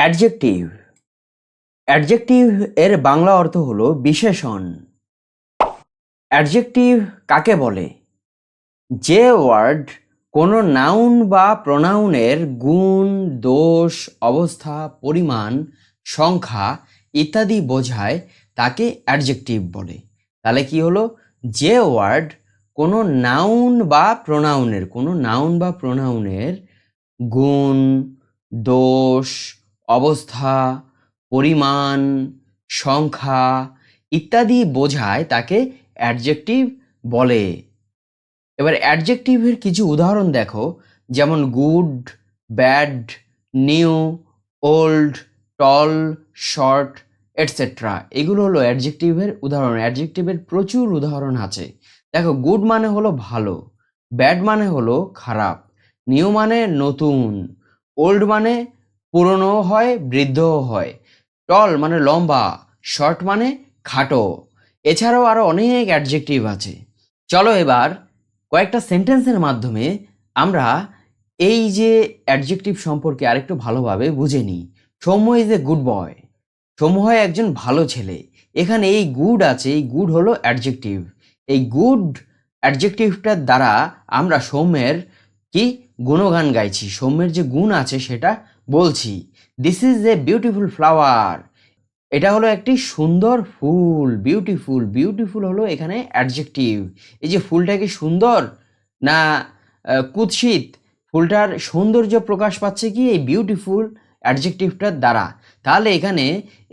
Adjective. Adjective এর বাংলা অর্থ হলো বিশেষণ। অ্যাডজেক্টিভ কাকে বলে? যে ওয়ার্ড কোনো নাউন বা প্রোনাউনের গুণ, দোষ, অবস্থা, পরিমাণ, সংখ্যা ইত্যাদি বোঝায় তাকে অ্যাডজেক্টিভ বলে। তাহলে কি হলো? যে ওয়ার্ড কোনো নাউন বা প্রোনাউনের গুণ, দোষ, অবস্থা, পরিমাণ, সংখ্যা ইত্যাদি বোঝায় তাকে অ্যাডজেক্টিভ বলে। এবার অ্যাডজেক্টিভের কিছু উদাহরণ দেখো, যেমন গুড, ব্যাড, নিউ, ওল্ড, টল, শর্ট, এটসেট্রা। এগুলো হলো অ্যাডজেক্টিভের উদাহরণ। অ্যাডজেক্টিভের প্রচুর উদাহরণ আছে। দেখো, গুড মানে হলো ভালো, ব্যাড মানে হলো খারাপ, নিউ মানে নতুন, ওল্ড মানে পুরনোও হয়, বৃদ্ধও হয়, টল মানে লম্বা, শর্ট মানে খাটো। এছাড়াও আরো অনেক অ্যাডজেক্টিভ আছে। চলো এবার কয়েকটা সেন্টেন্সের মাধ্যমে আমরা এই যে অ্যাডজেক্টিভ সম্পর্কে আরেকটু ভালোভাবে বুঝে নিই। Soumya is a good boy. Soumya হয় একজন ভালো ছেলে। এখানে এই গুড আছে, এই গুড হলো অ্যাডজেক্টিভ। এই গুড অ্যাডজেক্টিভটার দ্বারা আমরা সৌম্যের কি গুণগান গাইছি, সৌম্যের যে গুণ আছে সেটা বলছি। This is a beautiful flower. এটা হলো একটি সুন্দর ফুল। বিউটিফুল, বিউটিফুল হলো এখানে অ্যাডজেক্টিভ। এই যে ফুলটা কি সুন্দর না কুৎসিত, ফুলটার সৌন্দর্য প্রকাশ পাচ্ছে কি এই বিউটিফুল অ্যাডজেক্টিভটার দ্বারা। তাহলে এখানে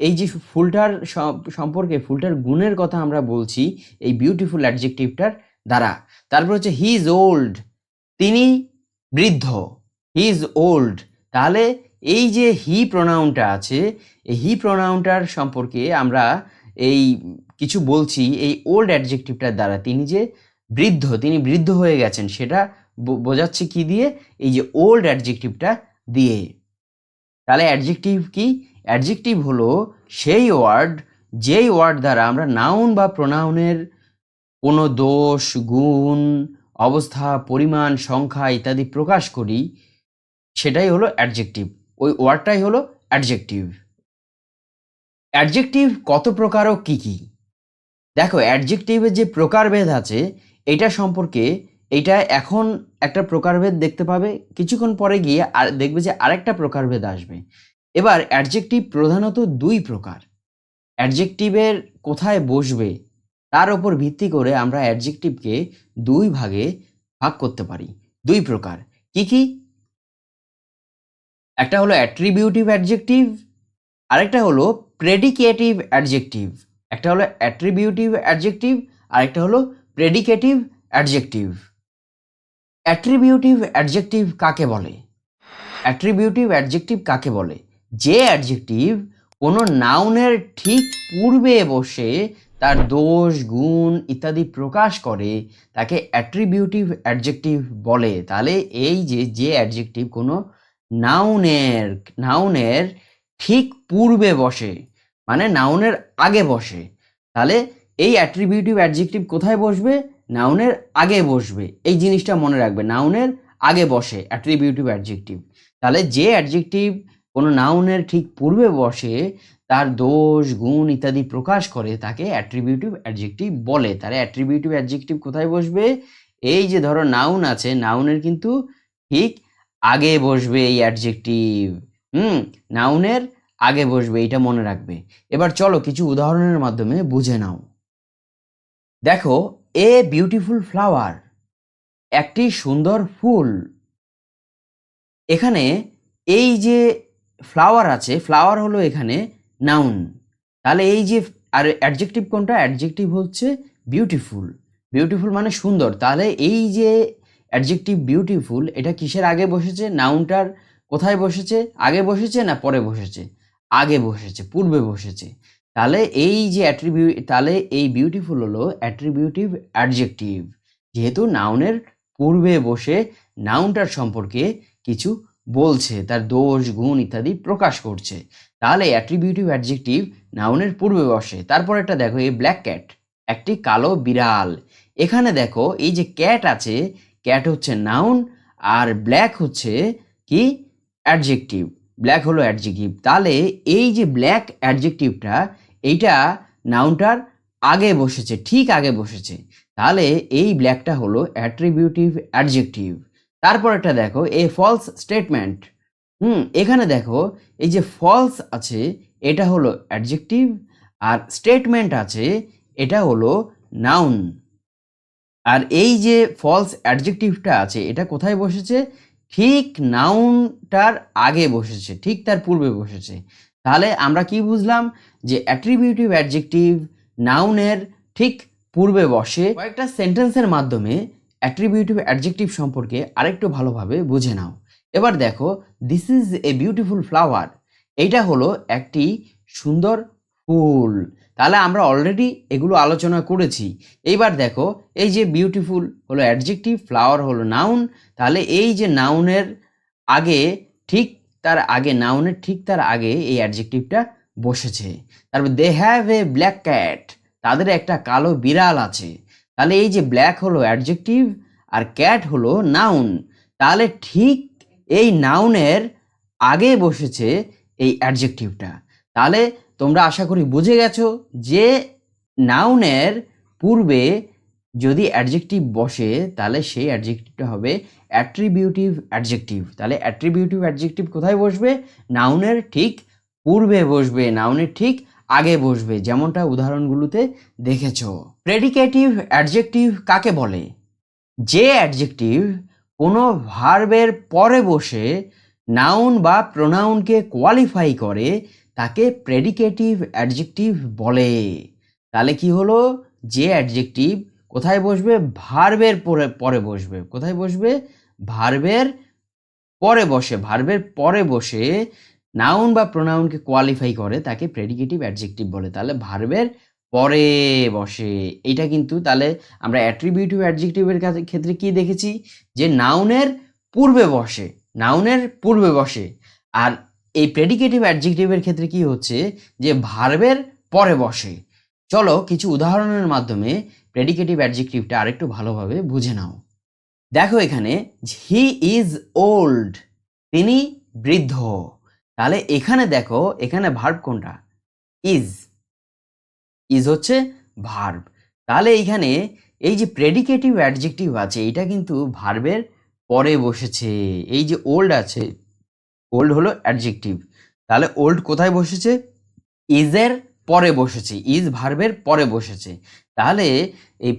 এই যে ফুলটার সম্পর্কে, ফুলটার গুণের কথা আমরা বলছি এই বিউটিফুল অ্যাডজেক্টিভটার দ্বারা। তারপর হচ্ছে হি ইজ ওল্ড, তিনি বৃদ্ধ। He is old. তাহলে এই যে হি প্রোনাউনটা আছে, এই হি প্রোনাউনটার সম্পর্কে আমরা এই কিছু বলছি এই ওল্ড অ্যাডজেক্টিভটার দ্বারা। তিনি যে বৃদ্ধ, তিনি বৃদ্ধ হয়ে গেছেন, সেটা বোঝাচ্ছে কি দিয়ে? এই যে ওল্ড অ্যাডজেক্টিভটা দিয়ে। তাহলে অ্যাডজেক্টিভ কি? অ্যাডজেক্টিভ হলো সেই ওয়ার্ড, যেই ওয়ার্ড দ্বারা আমরা নাউন বা প্রোনাউনের কোনো দোষ, গুণ, অবস্থা, পরিমাণ, সংখ্যা ইত্যাদি প্রকাশ করি, সেটাই হলো অ্যাডজেক্টিভ। ওই ওয়ার্ডটাই হলো অ্যাডজেক্টিভ। অ্যাডজেক্টিভ কত প্রকার ও কি কি? দেখো, অ্যাডজেক্টিভের যে প্রকারভেদ আছে এটা সম্পর্কে, এটা এখন একটা প্রকারভেদ দেখতে পাবে, কিছুক্ষণ পরে গিয়ে আর দেখবে যে আরেকটা প্রকারভেদ আসবে। এবার অ্যাডজেক্টিভ প্রধানত দুই প্রকার। অ্যাডজেক্টিভের কোথায় বসবে তার উপর ভিত্তি করে আমরা অ্যাডজেক্টিভকে দুই ভাগে ভাগ করতে পারি। দুই প্রকার কি কি? একটা হলো অ্যাট্রিবিউটিভ অ্যাডজেক্টিভ, আরেকটা হলো প্রেডিকেটিভ অ্যাডজেক্টিভ। একটা হলো অ্যাট্রিবিউটিভ অ্যাডজেক্টিভ, আরেকটা হলো প্রেডিকেটিভ অ্যাডজেক্টিভ। অ্যাট্রিবিউটিভ অ্যাডজেক্টিভ কাকে বলে? অ্যাট্রিবিউটিভ অ্যাডজেক্টিভ কাকে বলে? যে অ্যাডজেক্টিভ কোনো নাউনের ঠিক পূর্বে বসে তার দোষ, গুণ ইত্যাদি প্রকাশ করে তাকে অ্যাট্রিবিউটিভ অ্যাডজেক্টিভ বলে। তাহলে এই যে অ্যাডজেক্টিভ কোনো নাউনের ঠিক পূর্বে বসে, মানে নাউনের আগে বসে, তাহলে এই অ্যাট্রিবিউটিভ অ্যাডজেক্টিভ কোথায় বসবে? নাউনের আগে বসবে। এই জিনিসটা মনে রাখবে, নাউনের আগে বসে অ্যাট্রিবিউটিভ অ্যাডজেক্টিভ। তাহলে যে অ্যাডজেক্টিভ কোনো নাউনের ঠিক পূর্বে বসে তার দোষ, গুণ ইত্যাদি প্রকাশ করে তাকে অ্যাট্রিবিউটিভ অ্যাডজেক্টিভ বলে। তাহলে অ্যাট্রিবিউটিভ অ্যাডজেক্টিভ কোথায় বসবে? এই যে ধরো নাউন আছে, নাউনের কিন্তু ঠিক আগে বসবে এই অ্যাডজেক্টিভ। নাউনের আগে বসবে, এটা মনে রাখবে। এবার চলো কিছু উদাহরণের মাধ্যমে বুঝে নাও। দেখো, এ বিউটিফুল ফ্লাওয়ার, একটি সুন্দর ফুল। এখানে এই যে ফ্লাওয়ার আছে, ফ্লাওয়ার হলো এখানে নাউন। তাহলে এই যে, আর অ্যাডজেক্টিভ কোনটা? অ্যাডজেক্টিভ হচ্ছে বিউটিফুল। বিউটিফুল মানে সুন্দর। তাহলে এই যে অ্যাডজেক্টিভ বিউটিফুল, এটা কিসের আগে বসেছে? নাউনটার কোথায় বসেছে? আগে বসেছে না পরে বসেছে? আগে বসেছে, পূর্বে বসেছে। তাহলে এই যে তাহলে এই বিউটিফুল হলো অ্যাট্রিবিউটিভ অ্যাডজেক্টিভ, যেহেতু নাউনের পূর্বে বসে নাউনটার সম্পর্কে কিছু বলছে, তার দোষ, গুণ ইত্যাদি প্রকাশ করছে। তাহলে অ্যাট্রিবিউটিভ অ্যাডজেক্টিভ নাউনের পূর্বে বসে। তারপর একটা দেখো, এই ব্ল্যাক ক্যাট, একটি কালো বিড়াল। এখানে দেখো এই যে ক্যাট আছে, ক্যাট হচ্ছে নাউন আর ব্ল্যাক হচ্ছে কি? অ্যাডজেক্টিভ। ব্ল্যাক হলো অ্যাডজেক্টিভ। তাহলে এই যে ব্ল্যাক অ্যাডজেক্টিভটা এইটা নাউনটার আগে বসেছে, ঠিক আগে বসেছে। তাহলে এই ব্ল্যাকটা হলো অ্যাট্রিবিউটিভ অ্যাডজেক্টিভ। তারপর একটা দেখো এ ফলস স্টেটমেন্ট। এখানে দেখো এই যে ফলস আছে এটা হলো অ্যাডজেক্টিভ, আর স্টেটমেন্ট আছে এটা হলো নাউন। আর এই যে ফলস অ্যাডজেক্টিভটা আছে এটা কোথায় বসেছে? ঠিক নাউনটার আগে বসেছে, ঠিক তার পূর্বে বসেছে। তাহলে আমরা কি বুঝলাম? যে অ্যাট্রিবিউটিভ অ্যাডজেক্টিভ নাউনের ঠিক পূর্বে বসে। কয়েকটা সেন্টেন্সের মাধ্যমে অ্যাট্রিবিউটিভ অ্যাডজেক্টিভ সম্পর্কে আরেকটু ভালোভাবে বুঝে নাও। এবার দেখো this is a beautiful flower, এইটা হলো একটি সুন্দর ফুল। তাহলে আমরা অলরেডি এগুলো আলোচনা করেছি। এইবার দেখো এই যে বিউটিফুল হলো অ্যাডজেক্টিভ, ফ্লাওয়ার হলো নাউন। তাহলে এই যে নাউনের আগে ঠিক তার আগে, নাউনের ঠিক তার আগে এই অ্যাডজেক্টিভটা বসেছে। তারপর they have a black cat, তাদের একটা কালো বিড়াল আছে। তাহলে এই যে ব্ল্যাক হলো অ্যাডজেক্টিভ আর ক্যাট হলো নাউন। তাহলে ঠিক এই নাউনের আগে বসেছে এই অ্যাডজেক্টিভটা। তাহলে তোমরা আশা করি বুঝে গেছো যে নাউনের পূর্বে যদি অ্যাডজেক্টিভ বসে তাহলে সেই অ্যাডজেক্টিভটা হবে অ্যাট্রিবিউটিভ অ্যাডজেক্টিভ। তাহলে অ্যাট্রিবিউটিভ অ্যাডজেক্টিভ কোথায় বসবে? নাউনের ঠিক পূর্বে বসবে, নাউনের ঠিক আগে বসবে, যেমনটা উদাহরণগুলোতে দেখেছো। প্রেডিকেটিভ অ্যাডজেক্টিভ কাকে বলে? যে অ্যাডজেক্টিভ কোনো ভার্বের পরে বসে নাউন বা প্রোনাউনকে কোয়ালিফাই করে তাকে প্রেডিকেটিভ অ্যাডজেক্টিভ বলে। তাহলে কি হলো? যে অ্যাডজেক্টিভ কোথায় বসবে? ভার্বের পরে বসবে। কোথায় বসবে? ভার্বের পরে বসে। ভার্বের পরে বসে নাউন বা প্রোনাউনকে কোয়ালিফাই করে তাকে প্রেডিকেটিভ অ্যাডজেক্টিভ বলে। তাহলে ভার্বের পরে বসে। এটা কিন্তু তাহলে আমরা অ্যাট্রিবিউটিভ অ্যাডজেক্টিভের ক্ষেত্রে কি দেখেছি? যে নাউনের পূর্বে বসে, নাউনের পূর্বে বসে। আর এই প্রেডিকেটিভ অ্যাডজেক্টিভের ক্ষেত্রে কি হচ্ছে? যে ভার্বের পরে বসে। চলো কিছু উদাহরণের মাধ্যমে প্রেডিকেটিভ অ্যাডজেক্টিভটা আরেকটু ভালোভাবে বুঝে নাও। দেখো এখানে হি ইজ ওল্ড, তিনি বৃদ্ধ। তাহলে এখানে দেখো এখানে ভার্ব কোনটা? ইজ। ইজ হচ্ছে ভার্ব। তাহলে এইখানে এই যে প্রেডিকেটিভ অ্যাডজেক্টিভ আছে এটা কিন্তু ভার্বের পরে বসেছে। এই যে ওল্ড আছে, ওল্ড হলো অ্যাডজেক্টিভ। তাহলে ওল্ড কোথায় বসেছে? ইজের পরে বসেছে, ইজ ভার্বের পরে বসেছে। তাহলে এই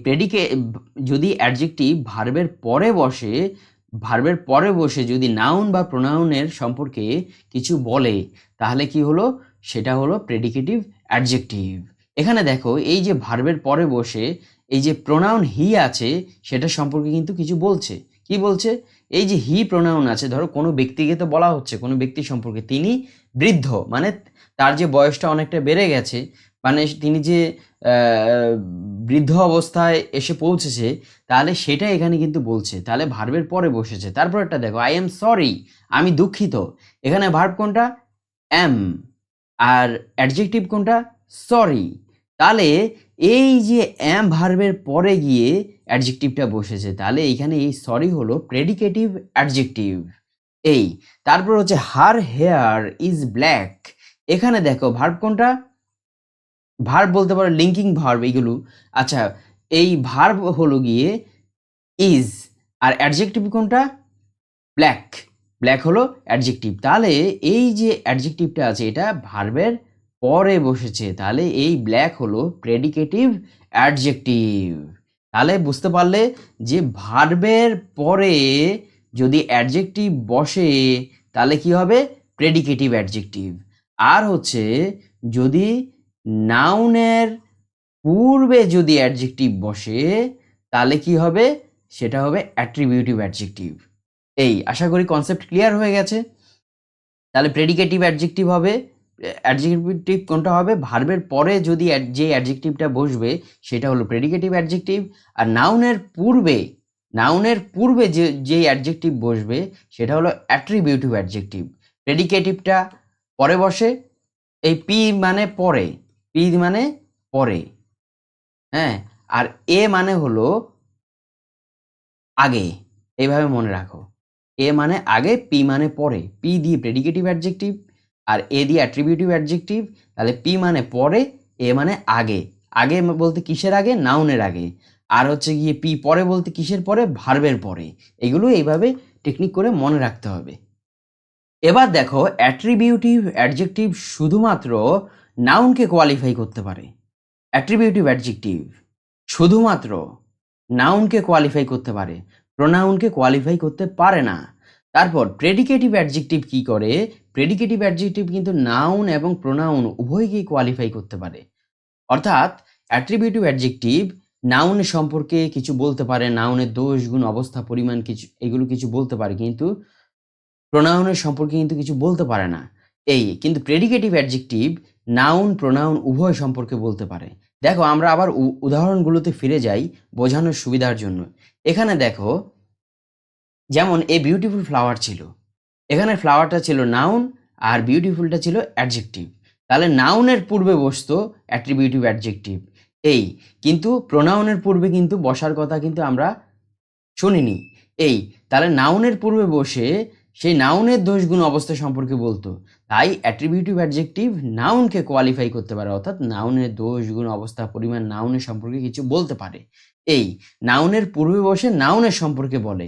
যদি অ্যাডজেক্টিভ ভার্বের পরে বসে, ভার্বের পরে বসে যদি নাউন বা প্রোনাউনের সম্পর্কে কিছু বলে তাহলে কি হলো? সেটা হলো প্রেডিকেটিভ অ্যাডজেক্টিভ। এখানে দেখো এই যে ভার্বের পরে বসে এই যে প্রোনাউন হি আছে সেটা সম্পর্কে কিন্তু কিছু বলছে। কি বলছে? এই যে হি প্রোনাউন আছে, ধরো কোনো ব্যক্তিকে তো বলা হচ্ছে, কোনো ব্যক্তি সম্পর্কে, তিনি বৃদ্ধ মানে তার যে বয়সটা অনেকটা বেড়ে গেছে, মানে তিনি যে বৃদ্ধ অবস্থায় এসে পৌঁছেছে, তাহলে সেটা এখানে কিন্তু বলছে। তাহলে ভার্বের পরে বসেছে। তারপর একটা দেখো আই এম সরি, আমি দুঃখিত। এখানে ভার্ব কোনটা? অ্যাম। আর অ্যাডজেক্টিভ কোনটা? সরি। তাহলে এই যে অ্যাম ভার্বের পরে গিয়ে অ্যাডজেক্টিভটা বসেছে। তাহলে এইখানে এই সরি হলো প্রেডিকেটিভ অ্যাডজেক্টিভ। এই তারপর হচ্ছে হার হেয়ার ইজ ব্ল্যাক। এখানে দেখো ভার্ব কোনটা? ভার্ব বলতে পারো লিঙ্কিং ভার্ব এগুলো। আচ্ছা, এই ভার্ব হলো গিয়ে ইজ, আর অ্যাডজেক্টিভ কোনটা? ব্ল্যাক। ব্ল্যাক হলো অ্যাডজেক্টিভ। তাহলে এই যে অ্যাডজেক্টিভটা আছে এটা ভার্বের পরে বসেছে। তাহলে এই ব্ল্যাক হলো প্রেডিকেটিভ অ্যাডজেক্টিভ। তাহলে বুঝতে পারলে যে ভার্বের পরে যদি অ্যাডজেক্টিভ বসে তাহলে কি হবে? Predicative adjective. আর হচ্ছে যদি নাউনের পূর্বে যদি অ্যাডজেক্টিভ বসে তাহলে কি হবে? সেটা হবে অ্যাট্রিবিউটিভ অ্যাডজেক্টিভ। এই আশা করি কনসেপ্ট ক্লিয়ার হয়ে গেছে। তাহলে প্রেডিকেটিভ অ্যাডজেক্টিভ হবে, অ্যাডজেক্টিভ কোনটা হবে? ভার্বের পরে যদি যে অ্যাডজেক্টিভটা বসবে সেটা হলো প্রেডিকেটিভ অ্যাডজেক্টিভ। আর নাউনের পূর্বে যে অ্যাডজেক্টিভ বসবে সেটা হলো অ্যাট্রিবিউটিভ অ্যাডজেক্টিভ। প্রেডিকেটিভটা পরে বসে, এই পি মানে পরে, পি মানে পরে, হ্যাঁ, আর এ মানে হলো আগে। এইভাবে মনে রাখো। এ মানে আগে, পি মানে পরে, পি দিয়ে প্রেডিকেটিভ অ্যাডজেক্টিভ আর এ দিয়ে অ্যাট্রিবিউটিভ অ্যাডজেক্টিভ। তাহলে পি মানে পরে, এ মানে আগে। আগে বলতে কিসের আগে? নাউনের আগে। আর হচ্ছে গিয়ে পি পরে বলতে কিসের পরে? ভার্বের পরে। এগুলো এইভাবে টেকনিক করে মনে রাখতে হবে। এবার দেখো, অ্যাট্রিবিউটিভ অ্যাডজেক্টিভ শুধুমাত্র নাউনকে কোয়ালিফাই করতে পারে। অ্যাট্রিবিউটিভ অ্যাডজেক্টিভ শুধুমাত্র নাউনকে কোয়ালিফাই করতে পারে, প্রোনাউনকে কোয়ালিফাই করতে পারে না। তারপর প্রেডিকেটিভ অ্যাডজেক্টিভ কি করে? প্রেডিকেটিভ অ্যাডজেক্টিভ কিন্তু নাউন এবং প্রোনাউন উভয়কেই কোয়ালিফাই করতে পারে। অর্থাৎ অ্যাট্রিবিউটিভ অ্যাডজেক্টিভ নাউনের সম্পর্কে কিছু বলতে পারে, নাউনের দোষ, গুণ, অবস্থা, পরিমাণ এগুলো কিছু বলতে পারে, কিন্তু প্রোনাউনের সম্পর্কে কিন্তু কিছু বলতে পারে না। কিন্তু প্রেডিকেটিভ অ্যাডজেক্টিভ নাউন প্রোনাউন উভয় সম্পর্কে বলতে পারে। দেখো, আমরা আবার উদাহরণগুলোতে ফিরে যাই বোঝানোর সুবিধার জন্য। এখানে দেখো, যেমন এ বিউটিফুল ফ্লাওয়ার ছিল, এখানে ফ্লাওয়ারটা ছিল নাউন আর বিউটিফুলটা ছিল অ্যাডজেক্টিভ। তাহলে নাউনের পূর্বে বসতো অ্যাট্রিবিউটিভ অ্যাডজেক্টিভ, কিন্তু প্রোনাউনের পূর্বে কিন্তু বসার কথা কিন্তু আমরা শুনিনি। তাহলে নাউনের পূর্বে বসে সেই নাউনের দোষ, গুণ, অবস্থা সম্পর্কে বলতো। তাই অ্যাট্রিবিউটিভ অ্যাডজেক্টিভ নাউনকে কোয়ালিফাই করতে পারে, অর্থাৎ নাউনের দোষ, গুণ, অবস্থা, পরিমাণ, নাউনের সম্পর্কে কিছু বলতে পারে। নাউনের পূর্বে বসে নাউনের সম্পর্কে বলে,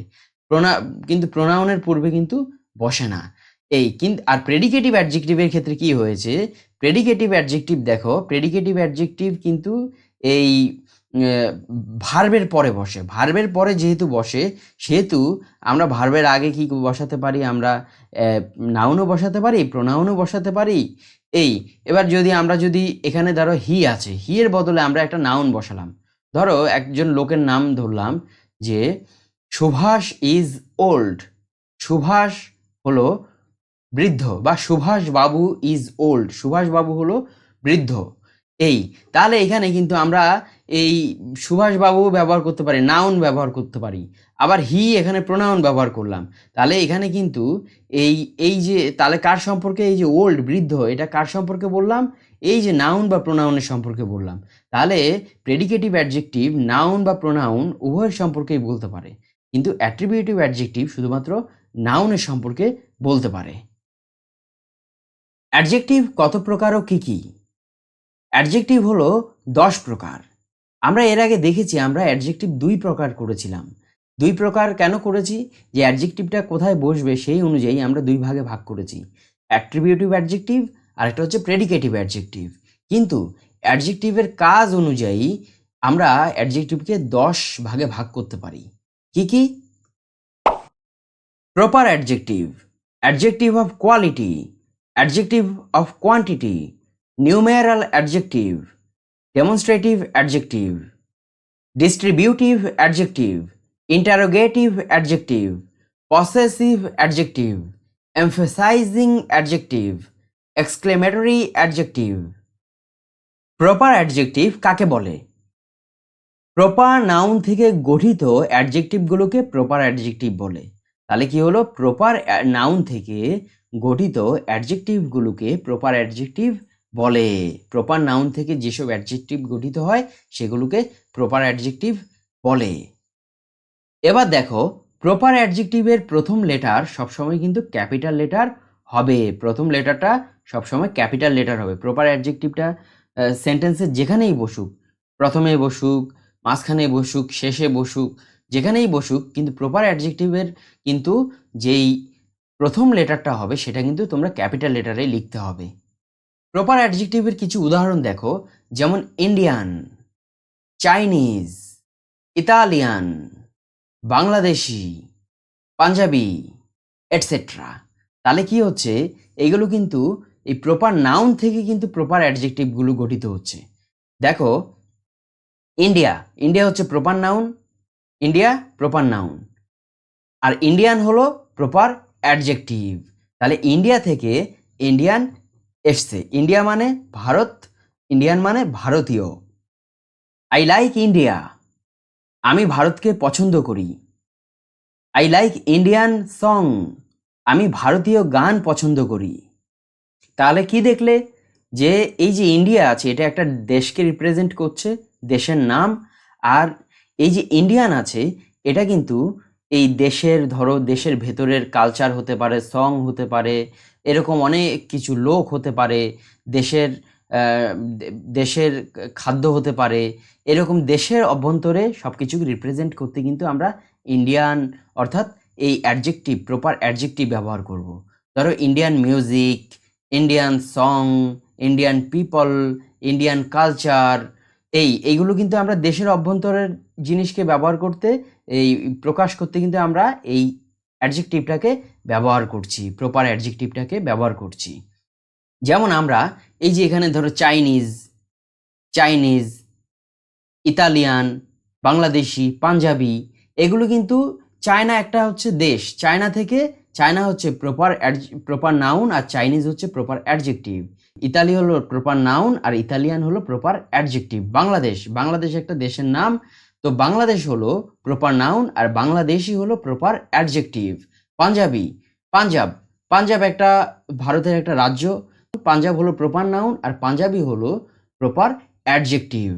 কিন্তু প্রোনাউনের পূর্বে কিন্তু বসে না। আর প্রেডিকেটিভ অ্যাডজেক্টিভের ক্ষেত্রে কি হয়েছে? প্রেডিকেটিভ অ্যাডজেক্টিভ দেখো, প্রেডিকেটিভ অ্যাডজেক্টিভ কিন্তু এই ভার্বের পরে বসে। ভার্বের পরে যেহেতু বসে, সেহেতু আমরা ভার্বের আগে কি বসাতে পারি? আমরা নাউনও বসাতে পারি, প্রোনাউনও বসাতে পারি। এবার আমরা যদি এখানে ধরো হি আছে, হি এর বদলে আমরা একটা নাউন বসালাম। ধরো একজন লোকের নাম ধরলাম যে সুভাষ ইজ ওল্ড। সুভাষ হলো বৃদ্ধ, বা সুভাষ বাবু ইজ ওল্ড, সুভাষ বাবু হলো বৃদ্ধ। তাহলে এখানে কিন্তু আমরা এই সুভাষ বাবু ব্যবহার করতে পারি, নাউন ব্যবহার করতে পারি, আবার হি এখানে প্রোনাউন ব্যবহার করলাম। তাহলে এখানে কিন্তু তাহলে কার সম্পর্কে? এই যে ওল্ড, বৃদ্ধ, এটা কার সম্পর্কে বললাম? এই যে নাউন বা প্রোনাউনের সম্পর্কে বললাম। তাহলে প্রেডিকেটিভ অ্যাডজেক্টিভ নাউন বা প্রোনাউন উভয়ের সম্পর্কেই বলতে পারে, কিন্তু অ্যাট্রিবিউটিভ অ্যাডজেক্টিভ শুধুমাত্র নাউনের সম্পর্কে বলতে পারে। অ্যাডজেক্টিভ কত প্রকার ও কি কি? অ্যাডজেক্টিভ হলো 10 প্রকার। আমরা এর আগে দেখেছি, আমরা অ্যাডজেক্টিভ 2 প্রকার করেছিলাম। 2 প্রকার কেন করেছি? যে অ্যাডজেক্টিভটা কোথায় বসবে সেই অনুযায়ী আমরা 2 ভাগে ভাগ করেছি, অ্যাট্রিবিউটিভ অ্যাডজেক্টিভ আর একটা হচ্ছে প্রেডিকেটিভ অ্যাডজেক্টিভ। কিন্তু অ্যাডজেক্টিভের কাজ অনুযায়ী আমরা অ্যাডজেক্টিভকে 10 ভাগে ভাগ করতে পারি। কি কি? Proper adjective, adjective of quality, adjective of quantity, numeral adjective, demonstrative adjective, distributive adjective, interrogative adjective, possessive adjective, emphasising adjective, exclamatory adjective. Proper adjective কাকে বলে? প্রপার নাউন থেকে গঠিত অ্যাডজেক্টিভগুলোকে প্রপার অ্যাডজেক্টিভ বলে। তাহলে কি হলো? প্রপার নাউন থেকে গঠিত অ্যাডজেক্টিভগুলোকে প্রপার অ্যাডজেক্টিভ বলে। প্রপার নাউন থেকে যেসব অ্যাডজেক্টিভ গঠিত হয় সেগুলোকে প্রপার অ্যাডজেক্টিভ বলে। এবার দেখো, প্রপার অ্যাডজেক্টিভের প্রথম লেটার সবসময় কিন্তু ক্যাপিটাল লেটার হবে। প্রথম লেটারটা সবসময় ক্যাপিটাল লেটার হবে। প্রপার অ্যাডজেক্টিভটা সেন্টেন্সে যেখানেই বসুক, প্রথমে বসুক, মাঝখানে বসুক, শেষে বসুক, যেখানেই বসুক, কিন্তু প্রপার অ্যাডজেক্টিভের কিন্তু যেই প্রথম লেটারটা হবে সেটা কিন্তু তোমরা ক্যাপিটাল লেটারে লিখতে হবে। প্রপার অ্যাডজেক্টিভের কিছু উদাহরণ দেখো, যেমন Indian, Chinese, Italian, Bangladeshi, Punjabi, etcetera. তাহলে কি হচ্ছে? এইগুলো কিন্তু এই প্রপার নাউন থেকে কিন্তু প্রপার অ্যাডজেক্টিভগুলো গঠিত হচ্ছে। দেখো, ইন্ডিয়া, ইন্ডিয়া হচ্ছে proper noun, India proper noun, আর ইন্ডিয়ান হলো প্রপার অ্যাডজেক্টিভ। তাহলে ইন্ডিয়া থেকে ইন্ডিয়ান এসছে, ইন্ডিয়া মানে ভারত, ইন্ডিয়ান মানে ভারতীয়। আই লাইক ইন্ডিয়া, আমি ভারতকে পছন্দ করি। আই লাইক ইন্ডিয়ান সং, আমি ভারতীয় গান পছন্দ করি। তাহলে কি দেখলে? যে এই যে ইন্ডিয়া আছে, এটা একটা দেশকে রিপ্রেজেন্ট করছে, দেশের নাম। আর এই যে ইন্ডিয়ান আছে, এটা কিন্তু এই দেশের ধরো দেশের ভেতরের কালচার হতে পারে, সং হতে পারে, এরকম অনেক কিছু লোক হতে পারে, দেশের দেশের খাদ্য হতে পারে, এরকম দেশের অভ্যন্তরে সব কিছুকে রিপ্রেজেন্ট করতে কিন্তু আমরা ইন্ডিয়ান অর্থাৎ এই অ্যাডজেক্টিভ, প্রপার অ্যাডজেক্টিভ ব্যবহার করব। ধরো Indian music, Indian song, Indian people, Indian culture, এইগুলো কিন্তু আমরা দেশের অভ্যন্তরের জিনিসকে ব্যবহার করতে, এই প্রকাশ করতে কিন্তু আমরা এই অ্যাডজেক্টিভটাকে ব্যবহার করছি, প্রপার অ্যাডজেক্টিভটাকে ব্যবহার করছি। যেমন আমরা এই যে এখানে ধরো Chinese, Chinese, Italian, Bangladeshi, Punjabi, এগুলো কিন্তু চায়না একটা হচ্ছে দেশ, চায়না থেকে চায়না হচ্ছে প্রপার নাউন আর চাইনিজ হচ্ছে প্রপার অ্যাডজেক্টিভ। ইতালি হলো প্রপার নাউন আর ইতালিয়ান হলো প্রপার অ্যাডজেক্টিভ। বাংলাদেশ একটা দেশের নাম, তো বাংলাদেশ হলো প্রপার নাউন আর বাংলাদেশি হলো প্রপার অ্যাডজেক্টিভ। পাঞ্জাবি, পাঞ্জাব একটা ভারতের একটা রাজ্য, পাঞ্জাব হলো প্রপার নাউন আর পাঞ্জাবি হলো প্রপার অ্যাডজেক্টিভ।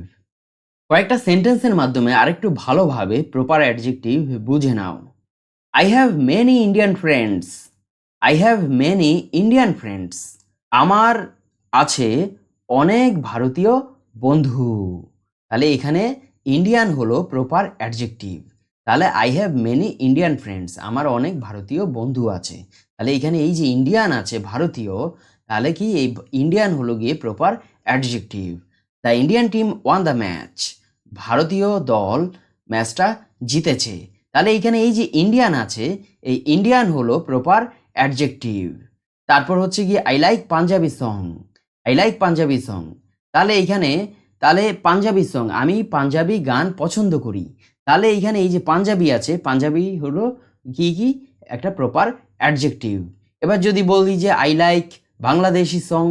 কয়েকটা সেন্টেন্সের মাধ্যমে আরেকটু ভালোভাবে প্রপার অ্যাডজেক্টিভ বুঝে নাও। I have many Indian friends, I have many Indian friends, আমার আছে অনেক ভারতীয় বন্ধু। তাহলে এখানে ইন্ডিয়ান হলো প্রপার অ্যাডজেক্টিভ। তাহলে I have many Indian friends, আমার অনেক ভারতীয় বন্ধু আছে। তাহলে এখানে এই যে ইন্ডিয়ান আছে ভারতীয়, তাহলে কি এই ইন্ডিয়ান হলো গিয়ে proper adjective. The Indian team one the match, ভারতীয় দল ম্যাচটা জিতেছে। তাহলে এখানে এই যে ইন্ডিয়ান আছে, এই ইন্ডিয়ান হলো প্রপার অ্যাডজেক্টিভ। তারপর হচ্ছে কি I like Punjabi song, I like Punjabi song, তাহলে পাঞ্জাবি সং, আমি পাঞ্জাবি গান পছন্দ করি। তাহলে এইখানে এই যে পাঞ্জাবি আছে, পাঞ্জাবি হলো কি একটা প্রপার অ্যাডজেক্টিভ। এবার যদি বলি যে আই লাইক বাংলাদেশি সং,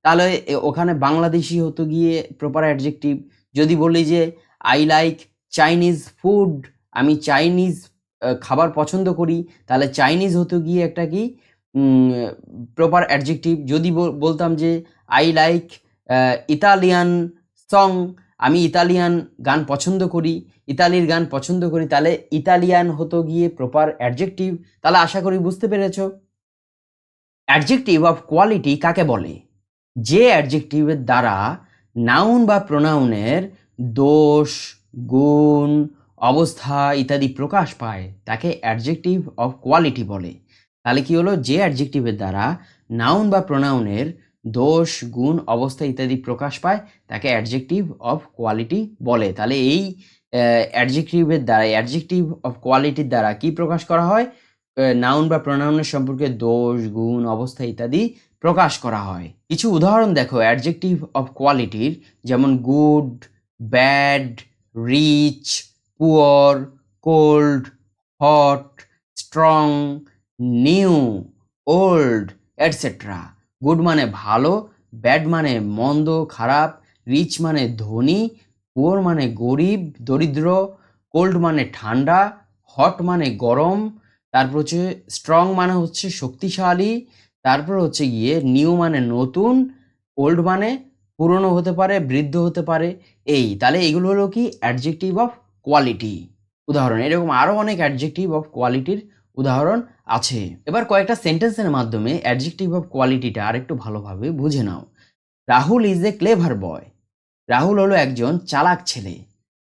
তাহলে ওখানে বাংলাদেশি হতো গিয়ে প্রপার অ্যাডজেক্টিভ। যদি বলি যে আই লাইক চাইনিজ ফুড, আমি চাইনিজ খাবার পছন্দ করি, তাহলে চাইনিজ হতো গিয়ে একটা কি প্রপার অ্যাডজেক্টিভ। যদি বলতাম যে আই লাইক ইতালিয়ান সং, আমি ইতালিয়ান গান পছন্দ করি, ইতালির গান পছন্দ করি, তাহলে ইতালিয়ান হতো গিয়ে প্রপার অ্যাডজেক্টিভ। তাহলে আশা করি বুঝতে পেরেছো। অ্যাডজেক্টিভ অফ কোয়ালিটি কাকে বলে? যে অ্যাডজেক্টিভের দ্বারা নাউন বা প্রোনাউনের দোষ, গুণ, অবস্থা ইত্যাদি প্রকাশ পায় তাকে অ্যাডজেক্টিভ অফ কোয়ালিটি বলে। তাহলে কি হলো, যে অ্যাডজেক্টিভের দ্বারা নাউন বা প্রোনাউনের দোষ, গুণ, অবস্থা ইত্যাদি প্রকাশ পায় তাকে অ্যাডজেক্টিভ অফ কোয়ালিটি বলে। তাহলে এই অ্যাডজেক্টিভের দ্বারা, অ্যাডজেক্টিভ অফ কোয়ালিটির দ্বারা কি প্রকাশ করা হয়? নাউন বা প্রোনাউনের সম্পর্কে দোষ, গুণ, অবস্থা ইত্যাদি প্রকাশ করা হয়। কিছু উদাহরণ দেখো অ্যাডজেক্টিভ অফ কোয়ালিটির, যেমন good, bad, rich, poor, cold, hot, strong, new, old, etcetera. Good মানে ভালো, ব্যাড মানে মন্দ, খারাপ, রিচ মানে ধনী, পুয়ার মানে গরিব, দরিদ্র, কোল্ড মানে ঠান্ডা, হট মানে গরম, তারপর হচ্ছে স্ট্রং মানে হচ্ছে শক্তিশালী, তারপর হচ্ছে গিয়ে নিউ মানে নতুন, ওল্ড মানে পুরনো হতে পারে, বৃদ্ধ হতে পারে। তাহলে এগুলো হলো কি অ্যাডজেক্টিভ অফ কোয়ালিটি উদাহরণ। এরকম আরো অনেক অ্যাডজেক্টিভ অফ কোয়ালিটির উদাহরণ আছে। এবার কয়েকটা সেন্টেন্সের মাধ্যমে অ্যাডজেক্টিভ অফ কোয়ালিটিটা আরেকটু ভালোভাবে বুঝে নাও। রাহুল ইজ এ ক্লেভার বয়, রাহুল হলো একজন চালাক ছেলে।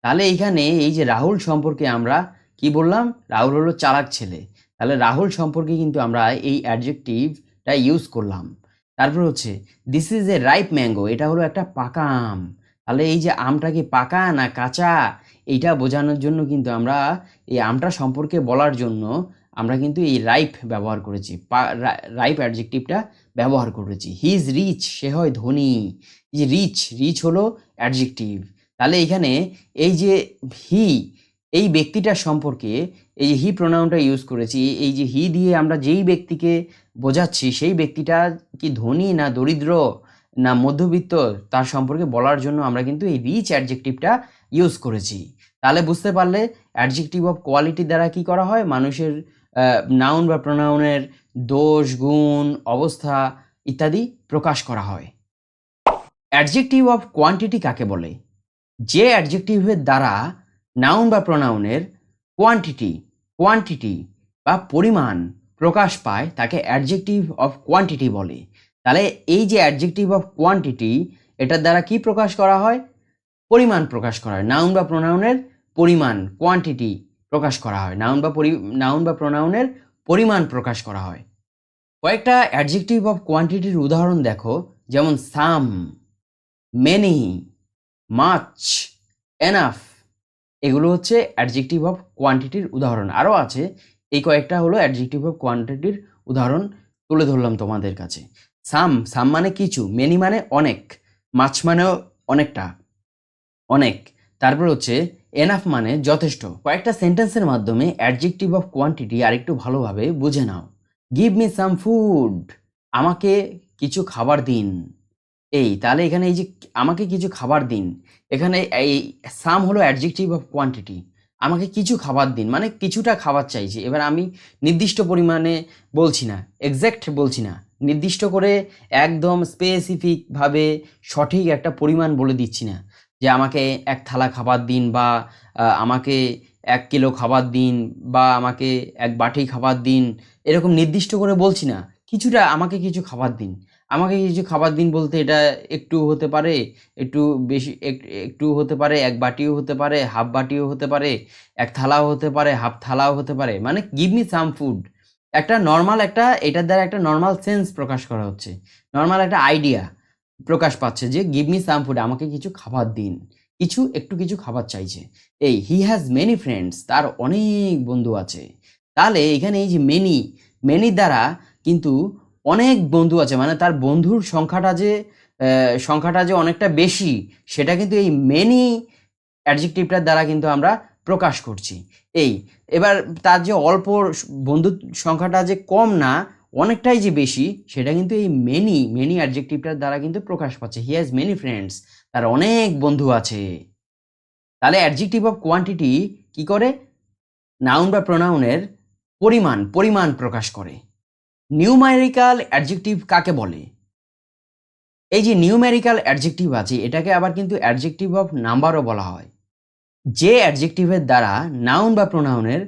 তাহলে এইখানে এই যে রাহুল সম্পর্কে আমরা কি বললাম? রাহুল হলো চালাক ছেলে। তাহলে রাহুল সম্পর্কে কিন্তু আমরা এই অ্যাডজেক্টিভটা ইউজ করলাম। তারপর হচ্ছে this is a ripe mango, এটা হলো একটা পাকা আম। তাহলে এই যে আমটা কি পাকা না কাঁচা, এইটা বোঝানোর জন্য কিন্তু আমরা এই আমটা সম্পর্কে বলার জন্য আমরা কিন্তু এই রাইপ ব্যবহার করেছি, রাইপ অ্যাডজেক্টিভটা ব্যবহার করেছি। হি ইজ রিচ, সে হয় ধনী। এই যে রিচ হলো অ্যাডজেক্টিভ। তাহলে এখানে এই যে হি, এই ব্যক্তিটার সম্পর্কে এই যে হি প্রোনাউনটা ইউজ করেছি, এই যে হি দিয়ে আমরা যেই ব্যক্তিকে বোঝাচ্ছি সেই ব্যক্তিটা কি ধনী না দরিদ্র না মধ্যবিত্ত তার সম্পর্কে বলার জন্য আমরা কিন্তু এই রিচ অ্যাডজেক্টিভটা ইউজ করেছি। তাহলে বুঝতে পারলে অ্যাডজেক্টিভ অফ কোয়ালিটি দ্বারা কি করা হয়? মানুষের নাউন বা প্রোনাউনের দোষ, গুণ, অবস্থা ইত্যাদি প্রকাশ করা হয়। অ্যাডজেক্টিভ অফ কোয়ান্টিটি কাকে বলে? যে অ্যাডজেক্টিভের দ্বারা নাউন বা প্রোনাউনের কোয়ান্টিটি কোয়ান্টিটি বা পরিমাণ প্রকাশ পায় তাকে অ্যাডজেক্টিভ অফ কোয়ান্টিটি বলে। তাহলে এই যে অ্যাডজেক্টিভ অফ কোয়ান্টিটি, এটার দ্বারা কি প্রকাশ করা হয়? পরিমাণ প্রকাশ করা হয়। নাউন বা প্রোনাউনের পরিমাণ, কোয়ান্টিটি প্রকাশ করা হয়। নাউন বা প্রোনাউনের পরিমাণ প্রকাশ করা হয়। কয়েকটা অ্যাডজেক্টিভ অফ কোয়ান্টিটির উদাহরণ দেখো, যেমন সাম, মেনি, মাচ, এনাফ। এগুলো হচ্ছে অ্যাডজেক্টিভ অফ কোয়ান্টিটির উদাহরণ। আরও আছে, এই কয়েকটা হলো অ্যাডজেক্টিভ অফ কোয়ান্টিটির উদাহরণ তুলে ধরলাম তোমাদের কাছে। সাম মানে কিছু, মেনি মানে অনেক, মাছ মানেও অনেকটা, অনেক। তারপর হচ্ছে এনাফ মানে যথেষ্ট। কয়েকটা সেন্টেন্সের মাধ্যমে অ্যাডজেক্টিভ অফ কোয়ান্টিটি আরেকটু ভালোভাবে বুঝে নাও। গিভ মি সাম ফুড, আমাকে কিছু খাবার দিন। তাহলে এখানে এই যে আমাকে কিছু খাবার দিন, এখানে এই সাম হলো অ্যাডজেক্টিভ অফ কোয়ান্টিটি। আমাকে কিছু খাবার দিন মানে কিছুটা খাবার চাইছি। এবার আমি নির্দিষ্ট পরিমাণে বলছি না, এক্স্যাক্ট বলছি না, নির্দিষ্ট করে একদম স্পেসিফিকভাবে সঠিক একটা পরিমাণ বলে দিচ্ছি না যে আমাকে এক থালা খাবার দিন, বা আমাকে 1 কিলো খাবার দিন, বা আমাকে 1 বাটি খাবার দিন, এরকম নির্দিষ্ট করে বলছি না। কিছুটা, আমাকে কিছু খাবার দিন। আমাকে কিছু খাবার দিন বলতে এটা একটু হতে পারে, একটু বেশি, একটু হতে পারে, 1 বাটিও হতে পারে, হাফ বাটিও হতে পারে, 1 থালাও হতে পারে, হাফ থালাও হতে পারে। মানে গিভ মি সাম ফুড একটা নর্মাল, এটার দ্বারা একটা নর্মাল সেন্স প্রকাশ করা হচ্ছে, নর্মাল একটা আইডিয়া প্রকাশ পাচ্ছে যে গিভ মি সাম ফুড, আমাকে কিছু খাবার দিন, একটু কিছু খাবার চাইছে। হি হ্যাজ মেনি ফ্রেন্ডস, তার অনেক বন্ধু আছে। তাহলে এখানে এই যে মেনির দ্বারা কিন্তু অনেক বন্ধু আছে, মানে তার বন্ধুর সংখ্যাটা যে অনেকটা বেশি, সেটা কিন্তু এই মেনি অ্যাডজেক্টিভটার দ্বারা কিন্তু আমরা প্রকাশ করছি। এবার তার যে অল্প বন্ধুর সংখ্যাটা যে কম না, অনেকটাই যে বেশি, সেটা কিন্তু এই মেনি অ্যাডজেক্টিভটার দ্বারা কিন্তু প্রকাশ পাচ্ছে। হি হ্যাজ মেনি ফ্রেন্ডস, তার অনেক বন্ধু আছে। তাহলে অ্যাডজেক্টিভ অফ কোয়ান্টিটি কি করে? নাউন বা প্রোনাউনের পরিমাণ প্রকাশ করে। নিউমেরিক্যাল অ্যাডজেক্টিভ কাকে বলে? এই যে নিউমেরিক্যাল অ্যাডজেক্টিভ আছে, এটাকে আবার কিন্তু অ্যাডজেক্টিভ অফ নাম্বারও বলা হয়। যে অ্যাডজেক্টিভের দ্বারা নাউন বা প্রোনাউনের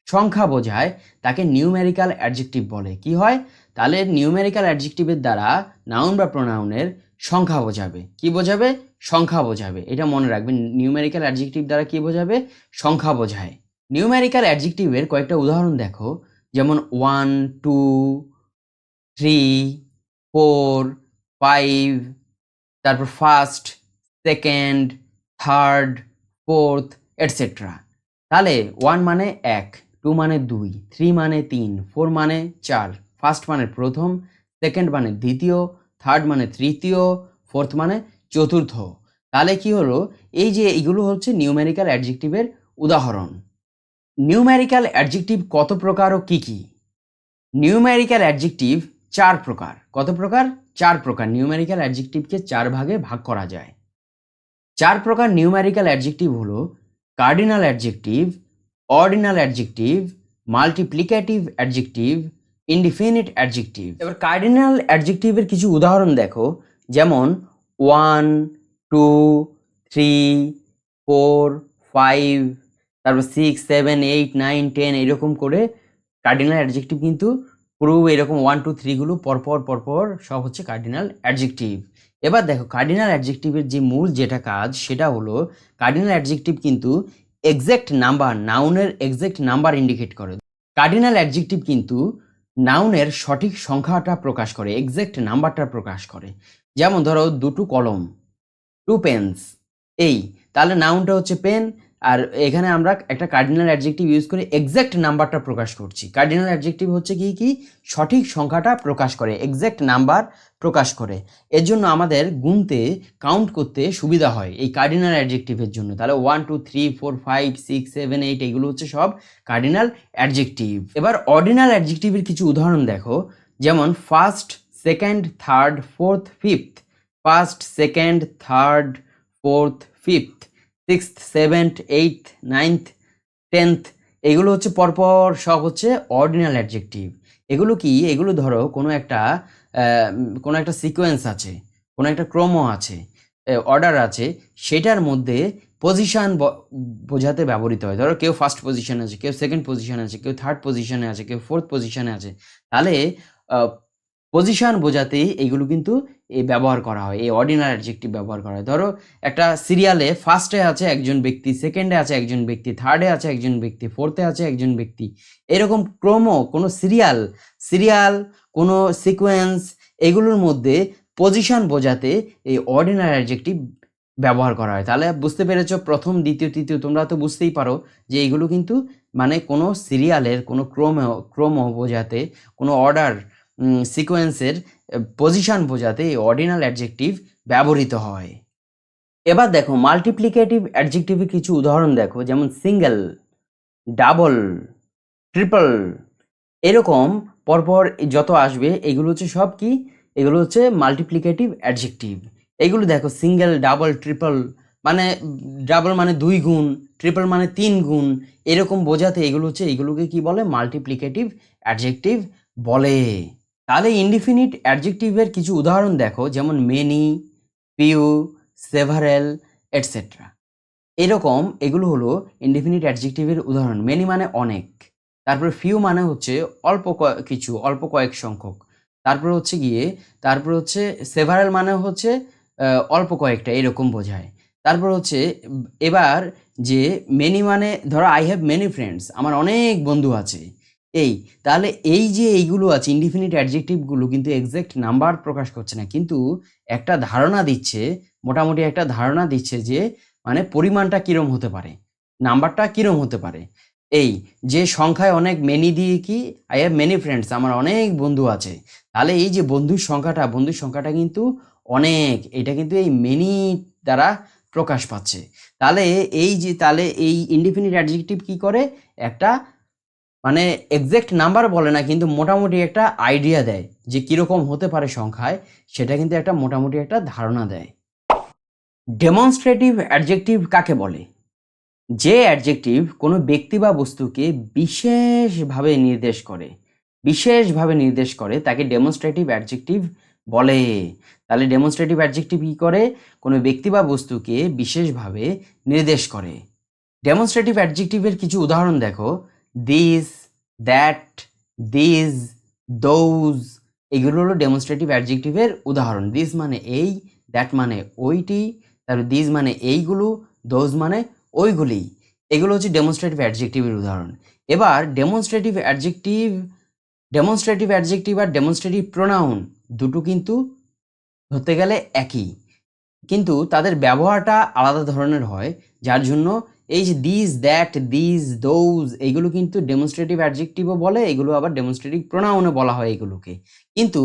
সংখ্যা বোঝায় তাকে নিউমেরিক্যাল অ্যাডজেক্টিভ বলে। কি হয় তাহলে? নিউমেরিক্যাল অ্যাডজেক্টিভের দ্বারা নাউন বা প্রোনাউনের সংখ্যা বোঝাবে। কি বোঝাবে? সংখ্যা বোঝাবে। এটা মনে রাখবেন, নিউমেরিক্যাল অ্যাডজেক্টিভ দ্বারা কি বোঝাবে? সংখ্যা বোঝায়। নিউমেরিক্যাল অ্যাডজেক্টিভের কয়েকটা উদাহরণ দেখো, যেমন 1, 2, 3, 4, 5, তারপর first, second, third, fourth, etcetera. তাহলে 1 মানে 1, 2 মানে 2, 3 মানে 3, 4 মানে 4, ফার্স্ট মানে প্রথম, সেকেন্ড মানে দ্বিতীয়, থার্ড মানে তৃতীয়, ফোর্থ মানে চতুর্থ। তাহলে কি হলো? এই যে এইগুলো হচ্ছে নিউমেরিক্যাল অ্যাডজেক্টিভের উদাহরণ। নিউমেরিক্যাল অ্যাডজেক্টিভ কত প্রকার ও কি কি? নিউমেরিক্যাল অ্যাডজেক্টিভ 4 প্রকার। কত প্রকার? 4 প্রকার। নিউমেরিক্যাল অ্যাডজেক্টিভকে 4 ভাগে ভাগ করা যায়। 4 প্রকার নিউমেরিক্যাল অ্যাডজেক্টিভ হলো cardinal adjective, ordinal adjective, multiplicative adjective, indefinite adjective. এবার কার্ডিনাল অ্যাডজেক্টিভের কিছু উদাহরণ দেখো, যেমন 1, 2, 3, 4, 5, তারপর 6, 7, 8, 9, 10 এরকম করে কার্ডিনাল অ্যাডজেক্টিভ কিন্তু পুরো এরকম 1, 2, 3 গুলো পরপর সব হচ্ছে কার্ডিনাল অ্যাডজেক্টিভ। এবার দেখো, কার্ডিনাল অ্যাডজেক্টিভের যে মূল যেটা কাজ, সেটা হলো কার্ডিনাল অ্যাডজেক্টিভ কিন্তু এক্সাক্ট নাম্বার, নাউনের এক্সাক্ট নাম্বার ইন্ডিকেট করে। কার্ডিনাল অ্যাডজেক্টিভ কিন্তু নাউনের সঠিক সংখ্যাটা প্রকাশ করে, এক্সাক্ট নাম্বারটা প্রকাশ করে। যেমন ধরো 2 কলম, 2 পেন্স। তাহলে নাউনটা হচ্ছে পেন, আর এখানে আমরা একটা কার্ডিনাল অ্যাডজেক্টিভ ইউজ করে এক্সাক্ট নাম্বারটা প্রকাশ করছি। কার্ডিনাল অ্যাডজেক্টিভ হচ্ছে কি সঠিক সংখ্যাটা প্রকাশ করে, এক্সাক্ট নাম্বার প্রকাশ করে। এর জন্য আমাদের গুনতে, কাউন্ট করতে সুবিধা হয় এই কার্ডিনাল অ্যাডজেক্টিভের জন্য। তাহলে 1, 2, 3, 4, 5, 6, 7, 8 এগুলো হচ্ছে সব কার্ডিনাল অ্যাডজেক্টিভ। এবার অর্ডিনাল অ্যাডজেক্টিভের কিছু উদাহরণ দেখো, যেমন first, second, third, fourth, fifth. First, second, third, fourth, fifth, sixth, seventh, eighth, ninth, 10th। এগুলো হচ্ছে পরপর সব হচ্ছে অর্ডিনাল অ্যাডজেক্টিভ। এগুলো কি? এগুলো ধরো কোনো একটা সিকোয়েন্স আছে, কোনো একটা ক্রম আছে, অর্ডার আছে, সেটার মধ্যে পজিশন বোঝাতে ব্যবহৃত হয়। ধরো কেউ ফার্স্ট পজিশনে আছে, কেউ সেকেন্ড পজিশনে আছে, কেউ থার্ড পজিশনে আছে, কেউ ফোর্থ পজিশনে আছে। তাহলে পজিশন বোঝাতে এইগুলো কিন্তু ব্যবহার করা হয়, এই অর্ডিনাল অ্যাডজেক্টিভ ব্যবহার করা হয়। ধরো একটা সিরিয়ালে ফার্স্টে আছে একজন ব্যক্তি, সেকেন্ডে আছে একজন ব্যক্তি, থার্ডে আছে একজন ব্যক্তি, ফোর্থে আছে একজন ব্যক্তি। এরকম কোনো সিরিয়াল কোনো সিকোয়েন্স এগুলোর মধ্যে পজিশন বোঝাতে এই অর্ডিনাল অ্যাডজেক্টিভ ব্যবহার করা হয়। তাহলে বুঝতে পেরেছো, প্রথম দ্বিতীয় তৃতীয় তোমরা তো বুঝতেই পারো যে এইগুলো কিন্তু মানে কোনো সিরিয়ালের কোনো ক্রম বোঝাতে, কোনো অর্ডার সিকোয়েন্সের পজিশন বোঝাতে এই অর্ডিনাল অ্যাডজেক্টিভ ব্যবহৃত হয়। এবার দেখো মাল্টিপ্লিকেটিভ অ্যাডজেক্টিভের কিছু উদাহরণ দেখো, যেমন সিঙ্গেল, ডাবল, ট্রিপল, এরকম পরপর যত আসবে এগুলো হচ্ছে সব কি, এগুলো হচ্ছে মাল্টিপ্লিকেটিভ অ্যাডজেক্টিভ। এগুলো দেখো সিঙ্গেল, ডাবল, ট্রিপল, মানে ডাবল মানে 2 গুণ, ট্রিপল মানে 3 গুণ, এরকম বোঝাতে এগুলোকে কি বলে, মাল্টিপ্লিকেটিভ অ্যাডজেক্টিভ বলে। তাহলে ইনডিফিনিট অ্যাডজেক্টিভের কিছু উদাহরণ দেখো, যেমন মেনি, ফিউ, সেভারেল, এটসেট্রা। এরকম এগুলো হলো ইনডিফিনিট অ্যাডজেক্টিভের উদাহরণ। মেনি মানে অনেক, তারপরে ফিউ মানে হচ্ছে কিছু, অল্প কয়েক সংখ্যক, তারপরে হচ্ছে সেভারেল মানে হচ্ছে অল্প কয়েকটা, এরকম বোঝায়। তারপর হচ্ছে এবার যে মেনি মানে ধরো আই হ্যাভ মেনি ফ্রেন্ডস, আমার অনেক বন্ধু আছে। তাহলে এইগুলো আছে ইনডিফিনিট অ্যাডজেক্টিভগুলো কিন্তু এক্সাক্ট নাম্বার প্রকাশ করছে না, কিন্তু একটা ধারণা দিচ্ছে, মোটামুটি একটা ধারণা দিচ্ছে যে মানে পরিমাণটা কিরম হতে পারে, নাম্বারটা কিরম হতে পারে। যে সংখ্যায় অনেক, মেনি দিয়ে কি, আই হ্যাভ মেনি ফ্রেন্ডস, আমার অনেক বন্ধু আছে। তাহলে এই যে বন্ধুর সংখ্যাটা কিন্তু অনেক, এটা কিন্তু এই মেনি দ্বারা প্রকাশ পাচ্ছে। তাহলে এই ইনডিফিনিট অ্যাডজেক্টিভ কি করে, একটা মানে এক্সাক্ট নাম্বার বলে না, কিন্তু মোটামুটি একটা আইডিয়া দেয় যে কিরকম হতে পারে সংখ্যায়, সেটা কিন্তু একটা মোটামুটি একটা ধারণা দেয়। ডেমনস্ট্রেটিভ অ্যাডজেক্টিভ কাকে বলে? যে অ্যাডজেক্টিভ কোনো ব্যক্তি বা বস্তুকে বিশেষভাবে নির্দেশ করে তাকে ডেমনস্ট্রেটিভ অ্যাডজেক্টিভ বলে। তাহলে ডেমনস্ট্রেটিভ অ্যাডজেক্টিভ কি করে, কোনো ব্যক্তি বা বস্তুকে বিশেষভাবে নির্দেশ করে। ডেমনস্ট্রেটিভ অ্যাডজেক্টিভের কিছু উদাহরণ দেখো, দিস, দ্যাট, দিস, দোজ, এগুলো হলো ডেমনস্ট্রেটিভ অ্যাডজেক্টিভের উদাহরণ। দিস মানে এই, দ্যাট মানে ওইটি, তারপর দিস মানে এইগুলো, দোজ মানে ওইগুলি, এগুলো হচ্ছে ডেমনস্ট্রেটিভ অ্যাডজেক্টিভের উদাহরণ। এবার ডেমনস্ট্রেটিভ অ্যাডজেক্টিভ আর ডেমনস্ট্রেটিভ প্রোনাউন দুটো কিন্তু ধরতে গেলে একই, কিন্তু তাদের ব্যবহারটা আলাদা ধরনের হয়, যার জন্য এই যে দিস, দ্যাট, দিস, দোজ, এগুলো কিন্তু ডেমনস্ট্রেটিভ অ্যাডজেক্টিভও বলে, এগুলো আবার ডেমনস্ট্রেটিভ প্রোনাউনও বলা হয় এগুলোকে। কিন্তু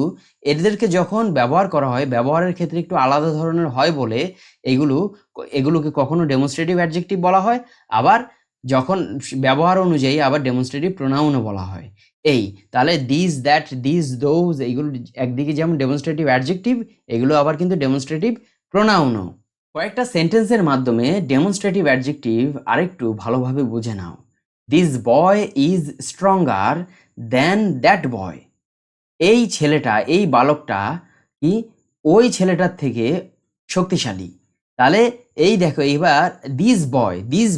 এদেরকে যখন ব্যবহার করা হয়, ব্যবহারের ক্ষেত্রে একটু আলাদা ধরনের হয় বলে এগুলোকে কখনো ডেমনস্ট্রেটিভ অ্যাডজেক্টিভ বলা হয়, আবার যখন ব্যবহার অনুযায়ী আবার ডেমনস্ট্রেটিভ প্রোনাউনও বলা হয়। তাহলে দিস, দ্যাট, দিস, দোজ, এইগুলো একদিকে যেমন ডেমনস্ট্রেটিভ অ্যাডজেক্টিভ, এগুলো আবার কিন্তু ডেমনস্ট্রেটিভ প্রোনাউনও। কয়েকটা সেন্টেন্সের মাধ্যমে ডেমনস্ট্রেটিভ অ্যাডজেক্টিভ আরেকটু ভালোভাবে বুঝে নাও। This boy is stronger than that boy. এই বালকটা কি ওই ছেলেটার থেকে শক্তিশালী। তাহলে দেখো এবার দিস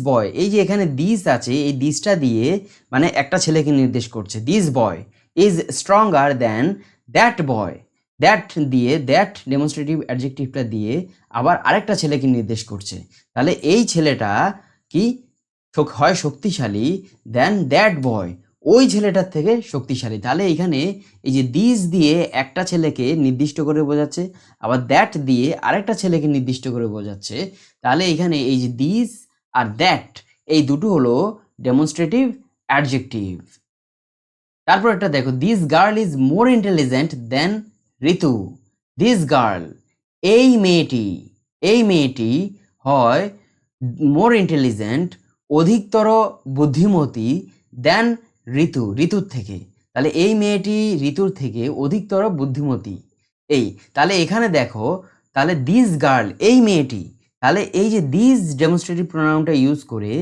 বয়, এই যে এখানে দিস আছে, এই দিসটা দিয়ে মানে একটা ছেলেকে নির্দেশ করছে। This boy is stronger than that boy, that দিয়ে, দ্যাট ডেমনস্ট্রেটিভ অ্যাডজেক্টিভটা দিয়ে আবার আরেকটা ছেলেকে নির্দেশ করছে। তাহলে এই ছেলেটা কি হয় শক্তিশালী, দ্যান দ্যাট বয়, ওই ছেলেটার থেকে শক্তিশালী। তাহলে এখানে এই যে দিস দিয়ে একটা ছেলেকে নির্দিষ্ট করে বোঝাচ্ছে, আবার দ্যাট দিয়ে আরেকটা ছেলেকে নির্দিষ্ট করে বোঝাচ্ছে। তাহলে এখানে এই যে দিস আর দ্যাট, এই দুটো হলো ডেমনস্ট্রেটিভ অ্যাডজেক্টিভ। তারপর একটা দেখো, this girl is more intelligent then Ritu. This girl, এই মেয়েটি হয় মোর ইন্টেলিজেন্ট, অধিকতর বুদ্ধিমতী, দেন ঋতুর থেকে। তাহলে এই মেয়েটি ঋতুর থেকে অধিকতর বুদ্ধিমতী। তাহলে এখানে দেখো, তাহলে দিস গার্ল, এই মেয়েটি, তাহলে এই যে দিস ডেমনস্ট্রেটিভ প্রোনাউনটা ইউজ করে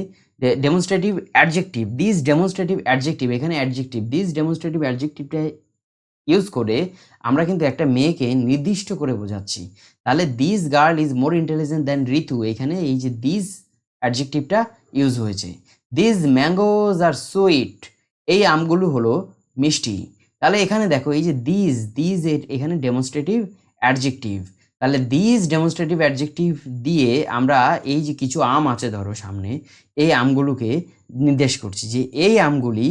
demonstrative adjective, this demonstrative adjective, এখানে অ্যাডজেক্টিভ, দিস ডেমনস্ট্রেটিভ অ্যাডজেক্টিভটা ইউজ করে আমরা কিন্তু একটা মেয়েকে নির্দিষ্ট করে বোঝাচ্ছি। তাহলে this girl is more intelligent than Ritu, এখানে এই যে দিস অ্যাডজেক্টিভটা ইউজ হয়েছে। দিস ম্যাঙ্গোজ আর সুইট, এই আমগুলো হলো মিষ্টি। তাহলে এখানে দেখো এই যে দিস এখানে ডেমনস্ট্রেটিভ অ্যাডজেক্টিভ। তাহলে দিস ডেমনস্ট্রেটিভ অ্যাডজেক্টিভ দিয়ে আমরা এই যে কিছু আম আছে ধরো সামনে, এই আমগুলোকে নির্দেশ করছি যে এই আমগুলি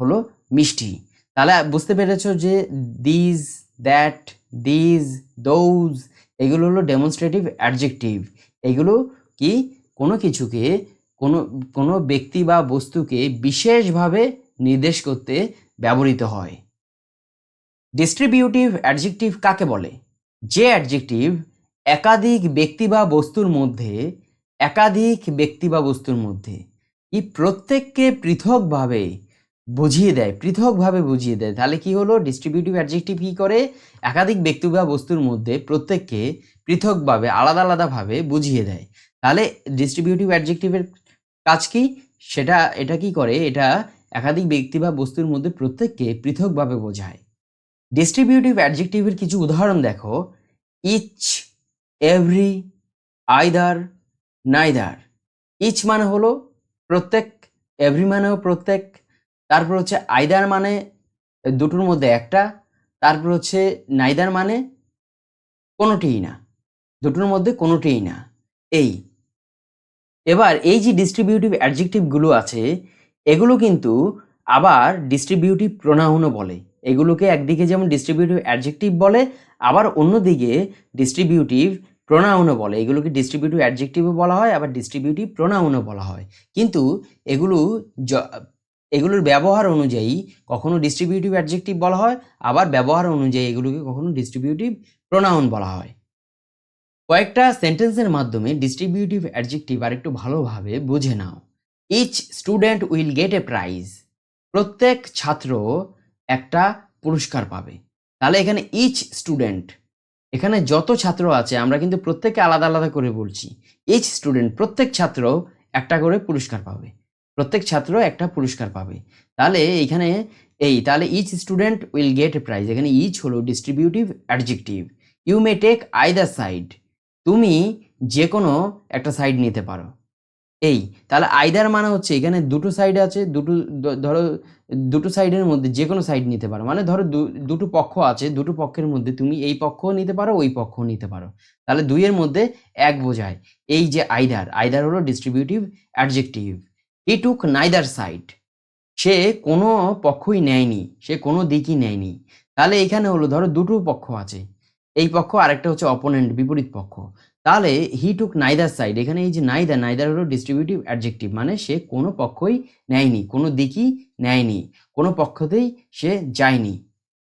হলো মিষ্টি। তাহলে বুঝতে পেরেছো যে দিস, দ্যাট, দিস, দোজ এগুলো হলো ডেমনস্ট্রেটিভ অ্যাডজেক্টিভ। এগুলো কি কোনো কিছুকে কোনো ব্যক্তি বা বস্তুকে বিশেষভাবে নির্দেশ করতে ব্যবহৃত হয়। ডিস্ট্রিবিউটিভ অ্যাডজেক্টিভ কাকে বলে? যে অ্যাডজেক্টিভ একাধিক ব্যক্তি বা বস্তুর মধ্যে কি প্রত্যেককে পৃথকভাবে বুঝিয়ে দেয়। তাহলে কি হলো, ডিস্ট্রিবিউটিভ অ্যাডজেক্টিভ কি করে? একাধিক ব্যক্তি বা বস্তুর মধ্যে প্রত্যেককে পৃথকভাবে আলাদাভাবে বুঝিয়ে দেয়। তাহলে ডিস্ট্রিবিউটিভ অ্যাডজেক্টিভের কাজ কি? এটা কি করে? এটা একাধিক ব্যক্তি বা বস্তুর মধ্যে প্রত্যেককে পৃথকভাবে বোঝায়। ডিস্ট্রিবিউটিভ অ্যাডজেক্টিভের কিছু উদাহরণ দেখো। Each, every, either, neither. Each মানে হলো প্রত্যেক, এভরি মানেও প্রত্যেক, তারপর হচ্ছে আইদার মানে দুটোর মধ্যে একটা, তারপর হচ্ছে নাইদার মানে কোনোটিই না, দুটোর মধ্যে কোনোটিই না। এবার এই যে ডিস্ট্রিবিউটিভ অ্যাডজেক্টিভগুলো আছে, এগুলো কিন্তু আবার ডিস্ট্রিবিউটিভ প্রোনাউনও বলে। এগুলোকে একদিকে যেমন ডিস্ট্রিবিউটিভ অ্যাডজেক্টিভ বলে, আবার অন্যদিকে ডিস্ট্রিবিউটিভ প্রোনাউনও বলে। এগুলোকে ডিস্ট্রিবিউটিভ অ্যাডজেক্টিভও বলা হয়, আবার ডিস্ট্রিবিউটিভ প্রোনাউনও বলা হয়। কিন্তু এগুলোর ব্যবহার অনুযায়ী কখনো ডিস্ট্রিবিউটিভ অ্যাডজেক্টিভ বলা হয়, আবার ব্যবহার অনুযায়ী এগুলোকে কখনো ডিস্ট্রিবিউটিভ প্রোনাউন বলা হয়। কয়েকটা সেন্টেন্সের মাধ্যমে ডিস্ট্রিবিউটিভ অ্যাডজেক্টিভ আরেকটু ভালোভাবে বুঝে নাও। Each student will get a prize, প্রত্যেক ছাত্র একটা পুরস্কার পাবে। তাহলে এখানে ইচ স্টুডেন্ট, এখানে যত ছাত্র আছে আমরা কিন্তু প্রত্যেককে আলাদা আলাদা করে বলছি। ইচ স্টুডেন্ট, প্রত্যেক ছাত্র একটা করে পুরস্কার পাবে, প্রত্যেক ছাত্র একটা পুরস্কার পাবে। তাহলে এখানে তাহলে each student will get a prize, এখানে ইচ হলো distributive adjective. You may take either side, তুমি যে কোনো একটা সাইড নিতে পারো। তাহলে আইদার মানে হচ্ছে এখানে দুটো সাইড আছে, ধরো দুটো সাইডের মধ্যে যে কোনো সাইড নিতে পারো, মানে ধরো দুটো পক্ষ আছে, দুটো পক্ষের মধ্যে তুমি এই পক্ষও নিতে পারো, ওই পক্ষও নিতে পারো। তাহলে দুইয়ের মধ্যে এক বোঝায়। এই যে আইদার হলো ডিস্ট্রিবিউটিভ অ্যাডজেক্টিভ। হি টুক নাইদার সাইড, সে কোনো পক্ষই নেয়নি, সে কোনো দিকই নেয়নি। তাহলে এখানে হলো ধরো দুটো পক্ষ আছে, এই পক্ষ আরেকটা হচ্ছে অপোনেন্ট, বিপরীত পক্ষ। তাহলে হি টুক নাইদার সাইড, এখানে এই যে নাইদার হলো ডিস্ট্রিবিউটিভ অ্যাডজেক্টিভ, মানে সে কোনো পক্ষই নেয়নি, কোনো দিকই নেয়নি, কোনো পক্ষতেই সে যায়নি।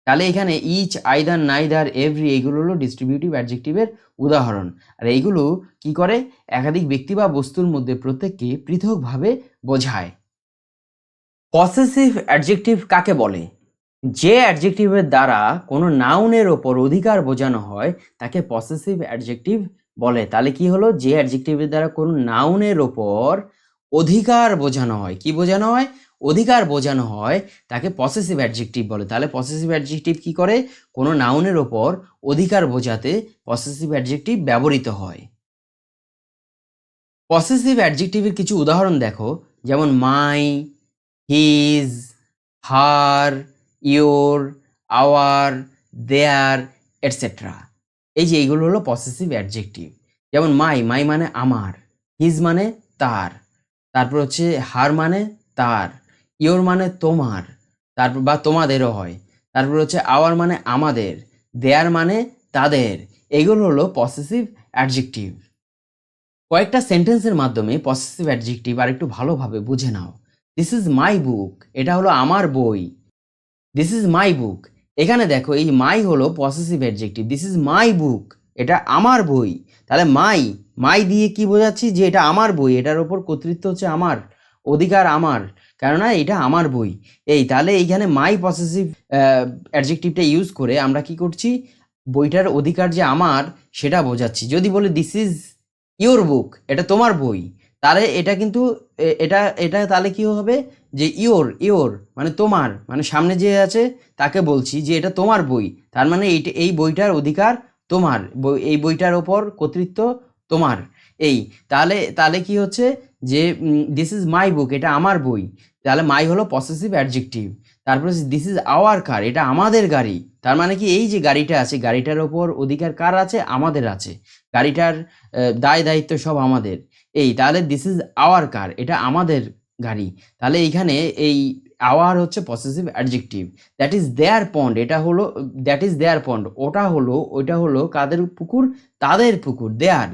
তাহলে এখানে ইচ, আইদার, নাইদার, এভরি এইগুলো হলো ডিস্ট্রিবিউটিভ অ্যাডজেক্টিভের উদাহরণ। আর এইগুলো কি করে? একাধিক ব্যক্তি বা বস্তুর মধ্যে প্রত্যেককে পৃথকভাবে বোঝায়। পসেসিভ অ্যাডজেক্টিভ কাকে বলে? যে অ্যাডজেক্টিভের দ্বারা কোনো নাউনের ওপর অধিকার বোঝানো হয় তাকে পসেসিভ অ্যাডজেক্টিভ বলে। তাহলে কি হলো? যে অ্যাডজেক্টিভের দ্বারা কোনো নাউনের ওপর অধিকার বোঝানো হয়, কি বোঝানো হয়? অধিকার বোঝানো হয়, তাকে পসেসিভ অ্যাডজেক্টিভ বলে। তাহলে পসেসিভ অ্যাডজেক্টিভ কি করে? কোনো নাউনের ওপর অধিকার বোঝাতে পসেসিভ অ্যাডজেক্টিভ ব্যবহৃত হয়। পসেসিভ অ্যাডজেক্টিভের কিছু উদাহরণ দেখো, যেমন my, his, her, your, our, their, et cetera. এই যে এইগুলো হলো পসেসিভ অ্যাডজেক্টিভ। যেমন মাই মানে আমার, হিজ মানে তার, তারপর হচ্ছে হার মানে তার, ইয়োর মানে তোমার, তারপর বা তোমাদেরও হয়, তারপর হচ্ছে আওয়ার মানে আমাদের, দেয়ার মানে তাদের। এগুলো হলো পসেসিভ অ্যাডজেক্টিভ। কয়েকটা সেন্টেন্সের মাধ্যমে পসেসিভ অ্যাডজেক্টিভ আর একটু ভালোভাবে বুঝে নাও। দিস ইজ মাই বুক, এটা হলো আমার বই। দিস ইজ মাই বুক, এখানে দেখো এই মাই হলো possessive adjective. This is my book, এটা আমার বই। তাহলে মাই দিয়ে কি বোঝাচ্ছি? যে এটা আমার বই, এটার ওপর কর্তৃত্ব হচ্ছে আমার, অধিকার আমার, কেননা এটা আমার বই। তাহলে এইখানে মাই পসেসিভ অ্যাডজেক্টিভটা ইউজ করে আমরা কি করছি? বইটার অধিকার যে আমার সেটা বোঝাচ্ছি। যদি বলে দিস ইজ ইয়োর বুক, এটা তোমার বই, তাহলে এটা কিন্তু এটা তাহলে কি হবে? যে ইয়োর মানে তোমার, মানে সামনে যে আছে তাকে বলছি যে এটা তোমার বই, তার মানে এই বইটার অধিকার তোমার, এই বইটার ওপর কর্তৃত্ব তোমার। তাহলে কি হচ্ছে? যে দিস ইজ মাই বুক, এটা আমার বই, তাহলে মাই হলো পসেসিভ অ্যাডজেক্টিভ। তারপর দিস ইজ আওয়ার কার, এটা আমাদের গাড়ি, তার মানে কি এই যে গাড়িটা আছে, গাড়িটার ওপর অধিকার কার আছে? আমাদের আছে, গাড়িটার দায় দায়িত্ব সব আমাদের। এই তাহলে দিস ইজ আওয়ার কার, এটা আমাদের গাড়ি, তাহলে এইখানে এই আওয়ার হচ্ছে possessive adjective. That is there পন্ড, এটা হলো দ্যাট ইজ দেয়ার পন্ড, ওইটা হলো কাদের পুকুর? তাদের পুকুর।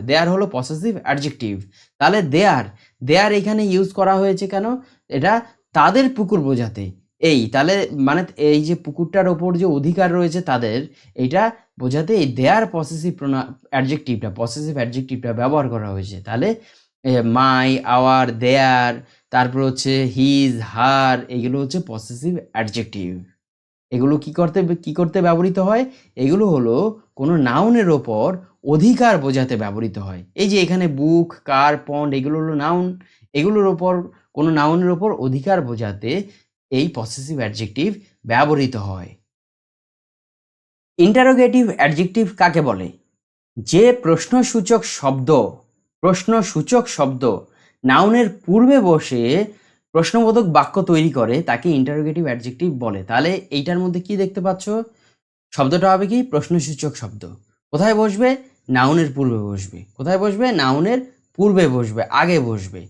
দেয়ার হলো পসেসিভ অ্যাডজেক্টিভ। তাহলে দেয়ার এখানে ইউজ করা হয়েছে কেন? এটা তাদের পুকুর বোঝাতে। এই তাহলে মানে এই যে পুকুরটার ওপর যে অধিকার রয়েছে তাদের, এইটা বোঝাতে এই দেয়ার পসেসিভ অ্যাডজেক্টিভটা ব্যবহার করা হয়েছে। তাহলে মাই, আওয়ার, দেয়ার, তারপর হচ্ছে হিজ, হার, এগুলো হচ্ছে পসেসিভ অ্যাডজেক্টিভ। এগুলো কি করতে ব্যবহৃত হয়? এগুলো হলো কোনো নাউনের ওপর অধিকার বোঝাতে ব্যবহৃত হয়। এই যে এখানে বুক, কার, পন্ড, এগুলো হলো নাউন, এগুলোর ওপর কোনো নাউনের ওপর অধিকার বোঝাতে এই পসেসিভ অ্যাডজেক্টিভ ব্যবহৃত হয়। ইন্টারোগেটিভ অ্যাডজেক্টিভ কাকে বলে? যে প্রশ্নসূচক শব্দ নাউনের পূর্বে বসে প্রশ্নবোধক বাক্য তৈরি করে তাকে ইন্টারোগেটিভ অ্যাডজেক্টিভ বলে। তাহলে এইটার মধ্যে কি দেখতে পাচ্ছ? শব্দটা হবে কি? প্রশ্নসূচক শব্দ। কোথায় বসবে? নাউনের পূর্বে বসবে। কোথায় বসবে? নাউনের পূর্বে বসবে, আগে বসবে,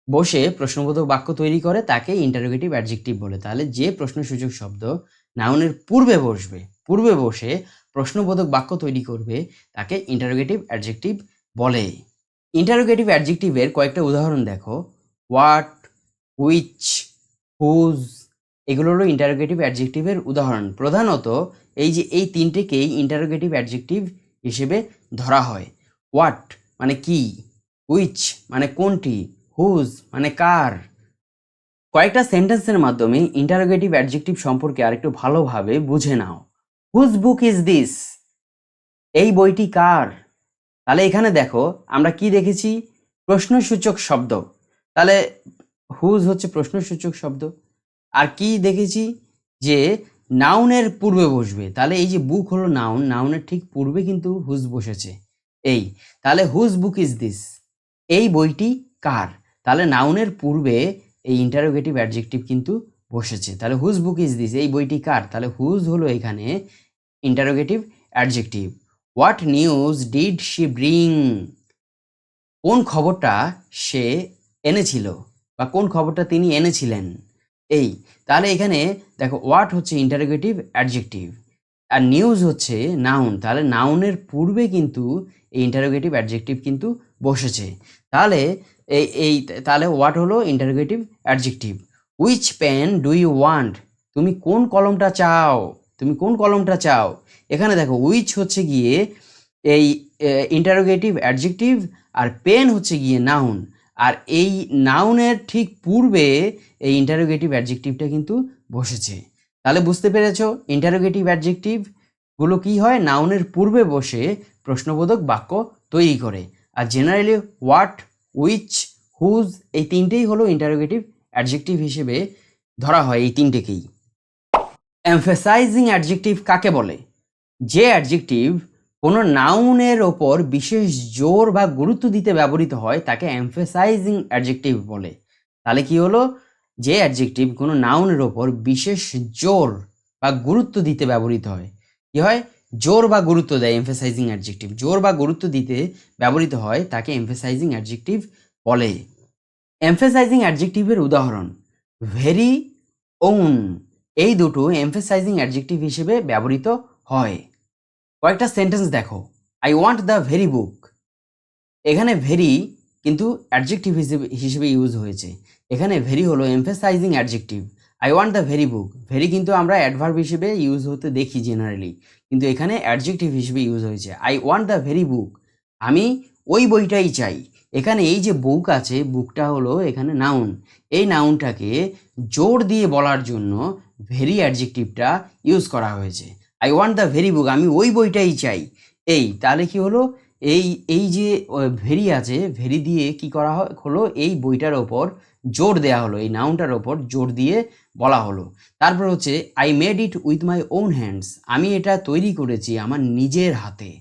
বসে প্রশ্নবোধক বাক্য তৈরি করে তাকে ইন্টারোগেটিভ অ্যাডজেক্টিভ বলে। তাহলে যে প্রশ্নসূচক শব্দ নাউনের পূর্বে বসে প্রশ্নবোধক বাক্য তৈরি করবে তাকে ইন্টারোগেটিভ অ্যাডজেক্টিভ বলে। ইন্টারোগেটিভ অ্যাডজেক্টিভের কয়েকটা উদাহরণ দেখো। হোয়াট, হুইচ, হুজ, এগুলো হলো ইন্টারোগেটিভ অ্যাডজেক্টিভের উদাহরণ। প্রধানত এই তিনটেকেই ইন্টারোগেটিভ অ্যাডজেক্টিভ হিসেবে ধরা হয়। হোয়াট মানে কি, হুইচ মানে কোনটি, হুজ মানে কার। কয়েকটা সেন্টেন্সের মাধ্যমে ইন্টারোগেটিভ অ্যাডজেক্টিভ সম্পর্কে আরেকটু ভালোভাবে বুঝে নাও। হুজ বুক ইজ দিস, এই বইটি কার? তাহলে এখানে দেখো আমরা কি দেখেছি? প্রশ্নসূচক শব্দ। তাহলে হুজ হচ্ছে প্রশ্নসূচক শব্দ। আর কি দেখেছি? যে নাউনের পূর্বে বসবে। তাহলে এই যে বুক হলো নাউন, নাউনের ঠিক পূর্বে কিন্তু হুজ বসেছে। এই তাহলে হুজ বুক ইজ দিস, এই বইটি কার? তাহলে নাউনের পূর্বে এই ইন্টারোগেটিভ অ্যাডজেক্টিভ কিন্তু বসেছে। তাহলে হুজ বুক ইজ দিস, এই বইটি কার? তাহলে হুজ হলো এখানে interrogative adjective. What news did she bring, কোন খবরটা সে এনেছিল বা কোন খবরটা তিনি এনেছিলেন। এই তাহলে এখানে দেখো হোয়াট হচ্ছে ইন্টারোগেটিভ অ্যাডজেক্টিভ আর নিউজ হচ্ছে নাউন। তাহলে নাউনের পূর্বে কিন্তু এই ইন্টারোগেটিভ অ্যাডজেক্টিভ কিন্তু বসেছে। তাহলে তাহলে হোয়াট হলো interrogative adjective. Which pen do you want, তুমি কোন কলমটা চাও? এখানে দেখো হুইচ হচ্ছে গিয়ে এই ইন্টারোগেটিভ অ্যাডজেক্টিভ আর পেন হচ্ছে গিয়ে নাউন। আর এই নাউনের ঠিক পূর্বে এই ইন্টারোগেটিভ অ্যাডজেক্টিভটা কিন্তু বসেছে। তাহলে বুঝতে পেরেছো ইন্টারোগেটিভ অ্যাডজেক্টিভ গুলো কি হয়? নাউনের পূর্বে বসে প্রশ্নবোধক বাক্য তৈরি করে। Are generally what, which, whose, এই তিনটেই হলো ইন্টারোগেটিভ অ্যাডজেক্টিভ হিসেবে ধরা হয়, এই তিনটেকেই। এমফেসাইজিং অ্যাডজেক্টিভ কাকে বলে? যে অ্যাডজেক্টিভ কোনো নাউনের ওপর বিশেষ জোর বা গুরুত্ব দিতে ব্যবহৃত হয় তাকে এমফেসাইজিং অ্যাডজেক্টিভ বলে। তাহলে কি হলো? যে অ্যাডজেক্টিভ কোনো নাউনের ওপর বিশেষ জোর বা গুরুত্ব দিতে ব্যবহৃত হয়, কি হয়? জোর বা গুরুত্ব দেয় এমফেসাইজিং অ্যাডজেক্টিভ। জোর বা গুরুত্ব দিতে ব্যবহৃত হয় তাকে এমফেসাইজিং অ্যাডজেক্টিভ বলে। এমফেসাইজিং অ্যাডজেক্টিভের উদাহরণ ভেরি, ওন, এই দুটো এমফেসাইজিং অ্যাডজেক্টিভ হিসেবে ব্যবহৃত হয়। কয়েকটা সেন্টেন্স দেখো। আই ওয়ান্ট দ্য ভেরি বুক, এখানে ভেরি কিন্তু অ্যাডজেক্টিভ হিসেবে ইউজ হয়েছে। এখানে ভেরি হলো emphasising adjective. I want the very book, very কিন্তু আমরা অ্যাডভার্ব হিসেবে ইউজ হতে দেখি জেনারেলি, কিন্তু এখানে অ্যাডজেক্টিভ হিসেবে ইউজ হয়েছে। আই ওয়ান্ট দ্য ভেরি বুক, আমি ওই বইটাই চাই। এখানে এই যে বুক আছে, বুকটা হলো এখানে নাউন। এই নাউনটাকে জোর দিয়ে বলার জন্য ভেরি অ্যাডজেক্টিভটা ইউজ করা হয়েছে। আই ওয়ান্ট দ্য ভেরি বুক, আমি ওই বইটাই চাই। এই তাহলে কি হলো? এই যে ভেরি আছে, ভেরি দিয়ে কি করা হলো? এই বইটার ওপর জোর দেয়া হলো, এই নাউনটার ওপর জোর দিয়ে বলা হলো। তারপর হচ্ছে I made it with my on hands, আমি এটা তৈরি করেছি আমার নিজের হাতে।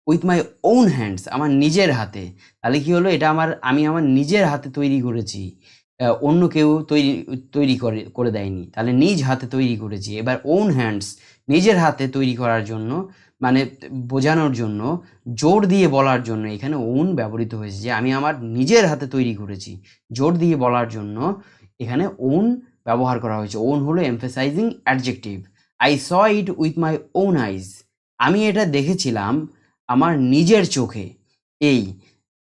উইথ মাই ওন হ্যান্ডস, আমার নিজের হাতে। তাহলে কি হলো, এটা আমি আমার নিজের হাতে তৈরি করেছি, অন্য কেউ তৈরি করে দেয়নি। তাহলে নিজ হাতে তৈরি করেছি। এবার ওন হ্যান্ডস, নিজের হাতে তৈরি করার জন্য, মানে বোঝানোর জন্য, জোর দিয়ে বলার জন্য এখানে ওন ব্যবহৃত হয়েছে, যে আমি আমার নিজের হাতে তৈরি করেছি। জোর দিয়ে বলার জন্য এখানে ওন ব্যবহার করা হয়েছে। ওন হলো emphasising adjective. I saw it with my own eyes, আমি এটা দেখেছিলাম আমার নিজের চোখে। এই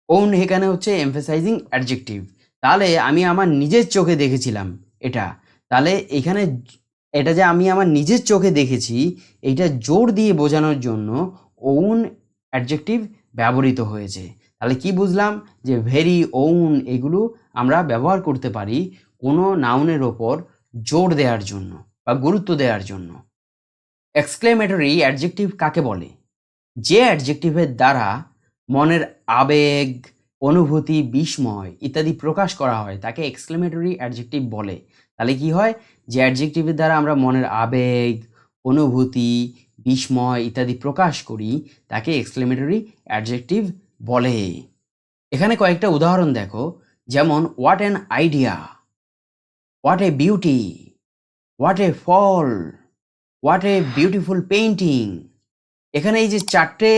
ওন এখানে হচ্ছে এমফেসাইজিং অ্যাডজেক্টিভ। তাহলে আমি আমার নিজের চোখে দেখেছিলাম এটা। তাহলে এখানে এটা যে আমি আমার নিজের চোখে দেখেছি, এইটা জোর দিয়ে বোঝানোর জন্য ওন অ্যাডজেক্টিভ ব্যবহৃত হয়েছে। তাহলে কি বুঝলাম, যে ভেরি, ওন এগুলো আমরা ব্যবহার করতে পারি কোনো নাউনের ওপর জোর দেওয়ার জন্য বা গুরুত্ব দেওয়ার জন্য। এক্সক্লেমেটরি অ্যাডজেক্টিভ কাকে বলে? যে অ্যাডজেক্টিভের দ্বারা মনের আবেগ, অনুভূতি, বিস্ময় ইত্যাদি প্রকাশ করা হয় তাকে এক্সক্লেমেটরি অ্যাডজেক্টিভ বলে। তাহলে কি হয়, যে অ্যাডজেক্টিভের দ্বারা আমরা মনের আবেগ, অনুভূতি, বিস্ময় ইত্যাদি প্রকাশ করি তাকে এক্সক্লেমেটরি অ্যাডজেক্টিভ বলে। এখানে কয়েকটা উদাহরণ দেখো, যেমন what an idea, what a beauty, what a fall, what a beautiful painting. এখানে এই যে চারটে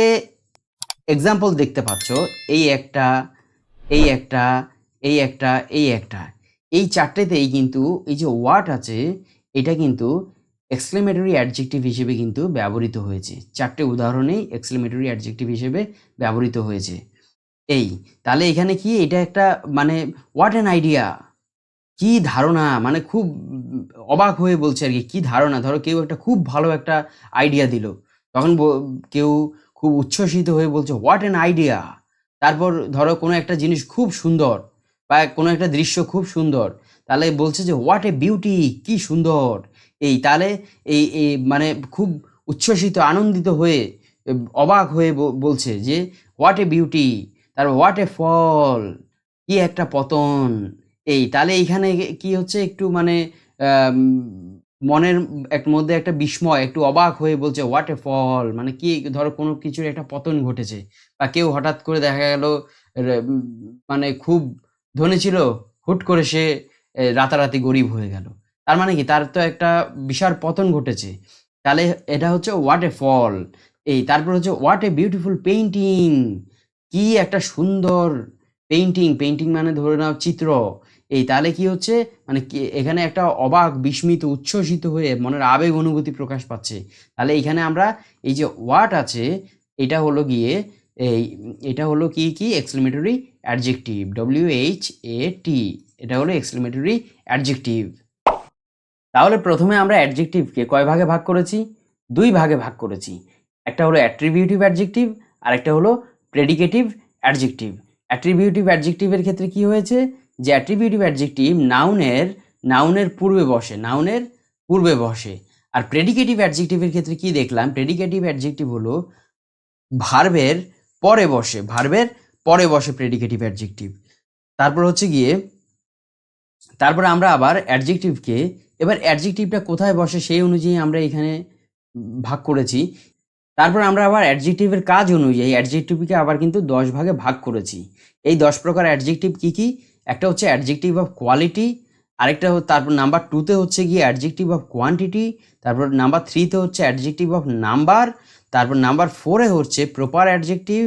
এক্সাম্পল দেখতে পাচ্ছ, এই একটা, এই একটা, এই একটা, এই একটা, এই চারটেতেই কিন্তু এই যে হোয়াট আছে এটা কিন্তু এক্সক্লেমেটরি অ্যাডজেক্টিভ হিসেবে কিন্তু ব্যবহৃত হয়েছে। চারটে উদাহরণেই এক্সক্লেমেটরি অ্যাডজেক্টিভ হিসেবে ব্যবহৃত হয়েছে। এই তাহলে এখানে কি, এটা একটা মানে হোয়াট অ্যান আইডিয়া, কি ধারণা, মানে খুব অবাক হয়ে বলছে আর কি, কি ধারণা। ধরো কেউ একটা খুব ভালো একটা আইডিয়া দিল, তখন কেউ খুব উচ্ছ্বসিত হয়ে বলছে হোয়াট অ্যান আইডিয়া। তারপর ধরো কোনো একটা জিনিস খুব সুন্দর বা কোনো একটা দৃশ্য খুব সুন্দর, তাহলে বলছে যে হোয়াট এ বিউটি, কি সুন্দর। এই তাহলে এই মানে খুব উচ্ছ্বসিত, আনন্দিত হয়ে, অবাক হয়ে বলছে যে হোয়াট এ বিউটি। তারপর হোয়াট এ ফল, কি একটা পতন। এই তাহলে এইখানে কি হচ্ছে, একটু মানে মনের মধ্যে একটা বিস্ময়, একটু অবাক হয়ে বলছে হোয়াট এ ফল, মানে কি, ধরো কোনো কিছুর একটা পতন ঘটেছে, বা কেউ হঠাৎ করে দেখা গেল মানে খুব ধনী ছিল, হুট করে সে রাতারাতি গরিব হয়ে গেল। তার মানে কি, তার তো একটা বিশাল পতন ঘটেছে। তাহলে এটা হচ্ছে হোয়াট এ ফল। এই তারপর হচ্ছে হোয়াট এ বিউটিফুল পেইন্টিং, কি একটা সুন্দর পেইন্টিং। পেইন্টিং মানে ধরে নাও চিত্র। এই তাহলে কি হচ্ছে, মানে এখানে একটা অবাক, বিস্মিত, উচ্ছ্বসিত হয়ে মনের আবেগ, অনুভূতি প্রকাশ পাচ্ছে। তাহলে এইখানে আমরা এই যে হোয়াট আছে, এটা হলো গিয়ে এটা হলো কি এক্সক্লেমেটরি অ্যাডজেক্টিভ, WHAT, এটা হলো এক্সক্লেমেটরি অ্যাডজেক্টিভ। তাহলে প্রথমে আমরা অ্যাডজেক্টিভকে কয় ভাগে ভাগ করেছি? দুই ভাগে ভাগ করেছি। একটা হলো অ্যাট্রিবিউটিভ অ্যাডজেক্টিভ, আর একটা হলো প্রেডিকেটিভ অ্যাডজেক্টিভ। অ্যাট্রিবিউটিভ অ্যাডজেক্টিভের ক্ষেত্রে কি হয়েছে, যে অ্যাট্রিবিউটিভ অ্যাডজেক্টিভ নাউনের পূর্বে বসে। আর প্রেডিকেটিভ অ্যাডজেক্টিভের ক্ষেত্রে কি দেখলাম, প্রেডিকেটিভ অ্যাডজেক্টিভ হলো ভার্বের পরে বসে প্রেডিকেটিভ অ্যাডজেক্টিভ। তারপর হচ্ছে গিয়ে, তারপরে আমরা আবার অ্যাডজেক্টিভকে, এবার অ্যাডজেক্টিভটা কোথায় বসে সেই অনুযায়ী আমরা এখানে ভাগ করেছি। তারপর আমরা আবার অ্যাডজেক্টিভের কাজ অনুযায়ী অ্যাডজেক্টিভকে আবার কিন্তু 10 ভাগে ভাগ করেছি। এই 10 প্রকার অ্যাডজেক্টিভ কি? একটা হচ্ছে অ্যাডজেক্টিভ অফ কোয়ালিটি, আরেকটা তারপর নাম্বার 2তে হচ্ছে গিয়ে অ্যাডজেক্টিভ অফ কোয়ান্টিটি, তারপর নাম্বার 3তে হচ্ছে অ্যাডজেক্টিভ অফ নাম্বার, তারপর নাম্বার 4-এ হচ্ছে প্রপার অ্যাডজেক্টিভ,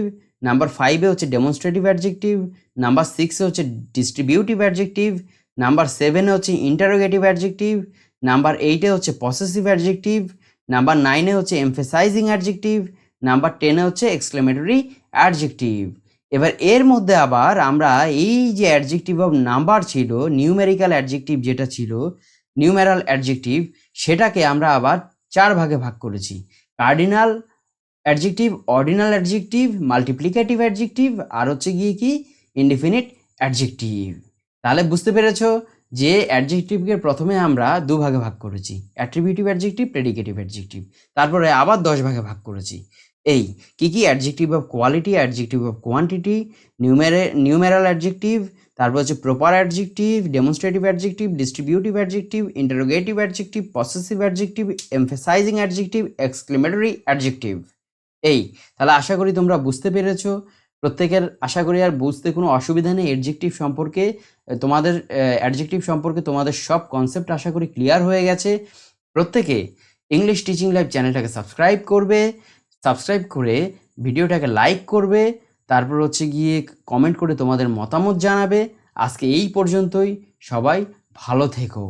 নাম্বার 5-এ হচ্ছে ডেমনস্ট্রেটিভ অ্যাডজেক্টিভ, নাম্বার 6-এ হচ্ছে ডিস্ট্রিবিউটিভ অ্যাডজেক্টিভ, নাম্বার 7-এ হচ্ছে ইন্টারোগেটিভ অ্যাডজেক্টিভ, নাম্বার 8-এ হচ্ছে পসেসিভ অ্যাডজেক্টিভ, নাম্বার 9-এ হচ্ছে এমফেসাইজিং অ্যাডজেক্টিভ, নাম্বার 10-এ হচ্ছে এক্সক্লেমেটরি অ্যাডজেক্টিভ। এবার এর মধ্যে আবার আমরা এই যে অ্যাডজেক্টিভ অফ নাম্বার ছিল, নিউমেরিক্যাল অ্যাডজেক্টিভ যেটা ছিল, নিউমেরাল অ্যাডজেক্টিভ, সেটাকে আমরা আবার 4 ভাগে ভাগ করেছি। Cardinal adjective, ordinal adjective, multiplicative adjective, আর হচ্ছে গিয়ে কি ইনডিফিনিট অ্যাডজেক্টিভ। তাহলে বুঝতে পেরেছো যে অ্যাডজেক্টিভকে প্রথমে আমরা 2 ভাগে ভাগ করেছি, অ্যাট্রিবিউটিভ অ্যাডজেক্টিভ, প্রেডিকেটিভ অ্যাডজেক্টিভ, তারপরে আবার 10 ভাগে ভাগ করেছি। এই কি adjective of quality, adjective of quantity, numeral adjective, তারপর হচ্ছে proper adjective, demonstrative adjective, distributive adjective, interrogative adjective, possessive adjective, emphasising adjective, exclamatory adjective. এই তাহলে আশা করি তোমরা বুঝতে পেরেছো। প্রত্যেকের আশা করি আর বুঝতে কোনো অসুবিধা নেই। অ্যাডজেক্টিভ সম্পর্কে তোমাদের সব কনসেপ্ট আশা করি ক্লিয়ার হয়ে গেছে। প্রত্যেকে ইংলিশ টিচিং লাইভ চ্যানেলটাকে সাবস্ক্রাইব করবে, সাবস্ক্রাইব করে ভিডিওটাকে লাইক করবে, তারপর হচ্ছে গিয়ে কমেন্ট করে তোমাদের মতামত জানাবে। আজকে এই পর্যন্তই, সবাই ভালো থেকো।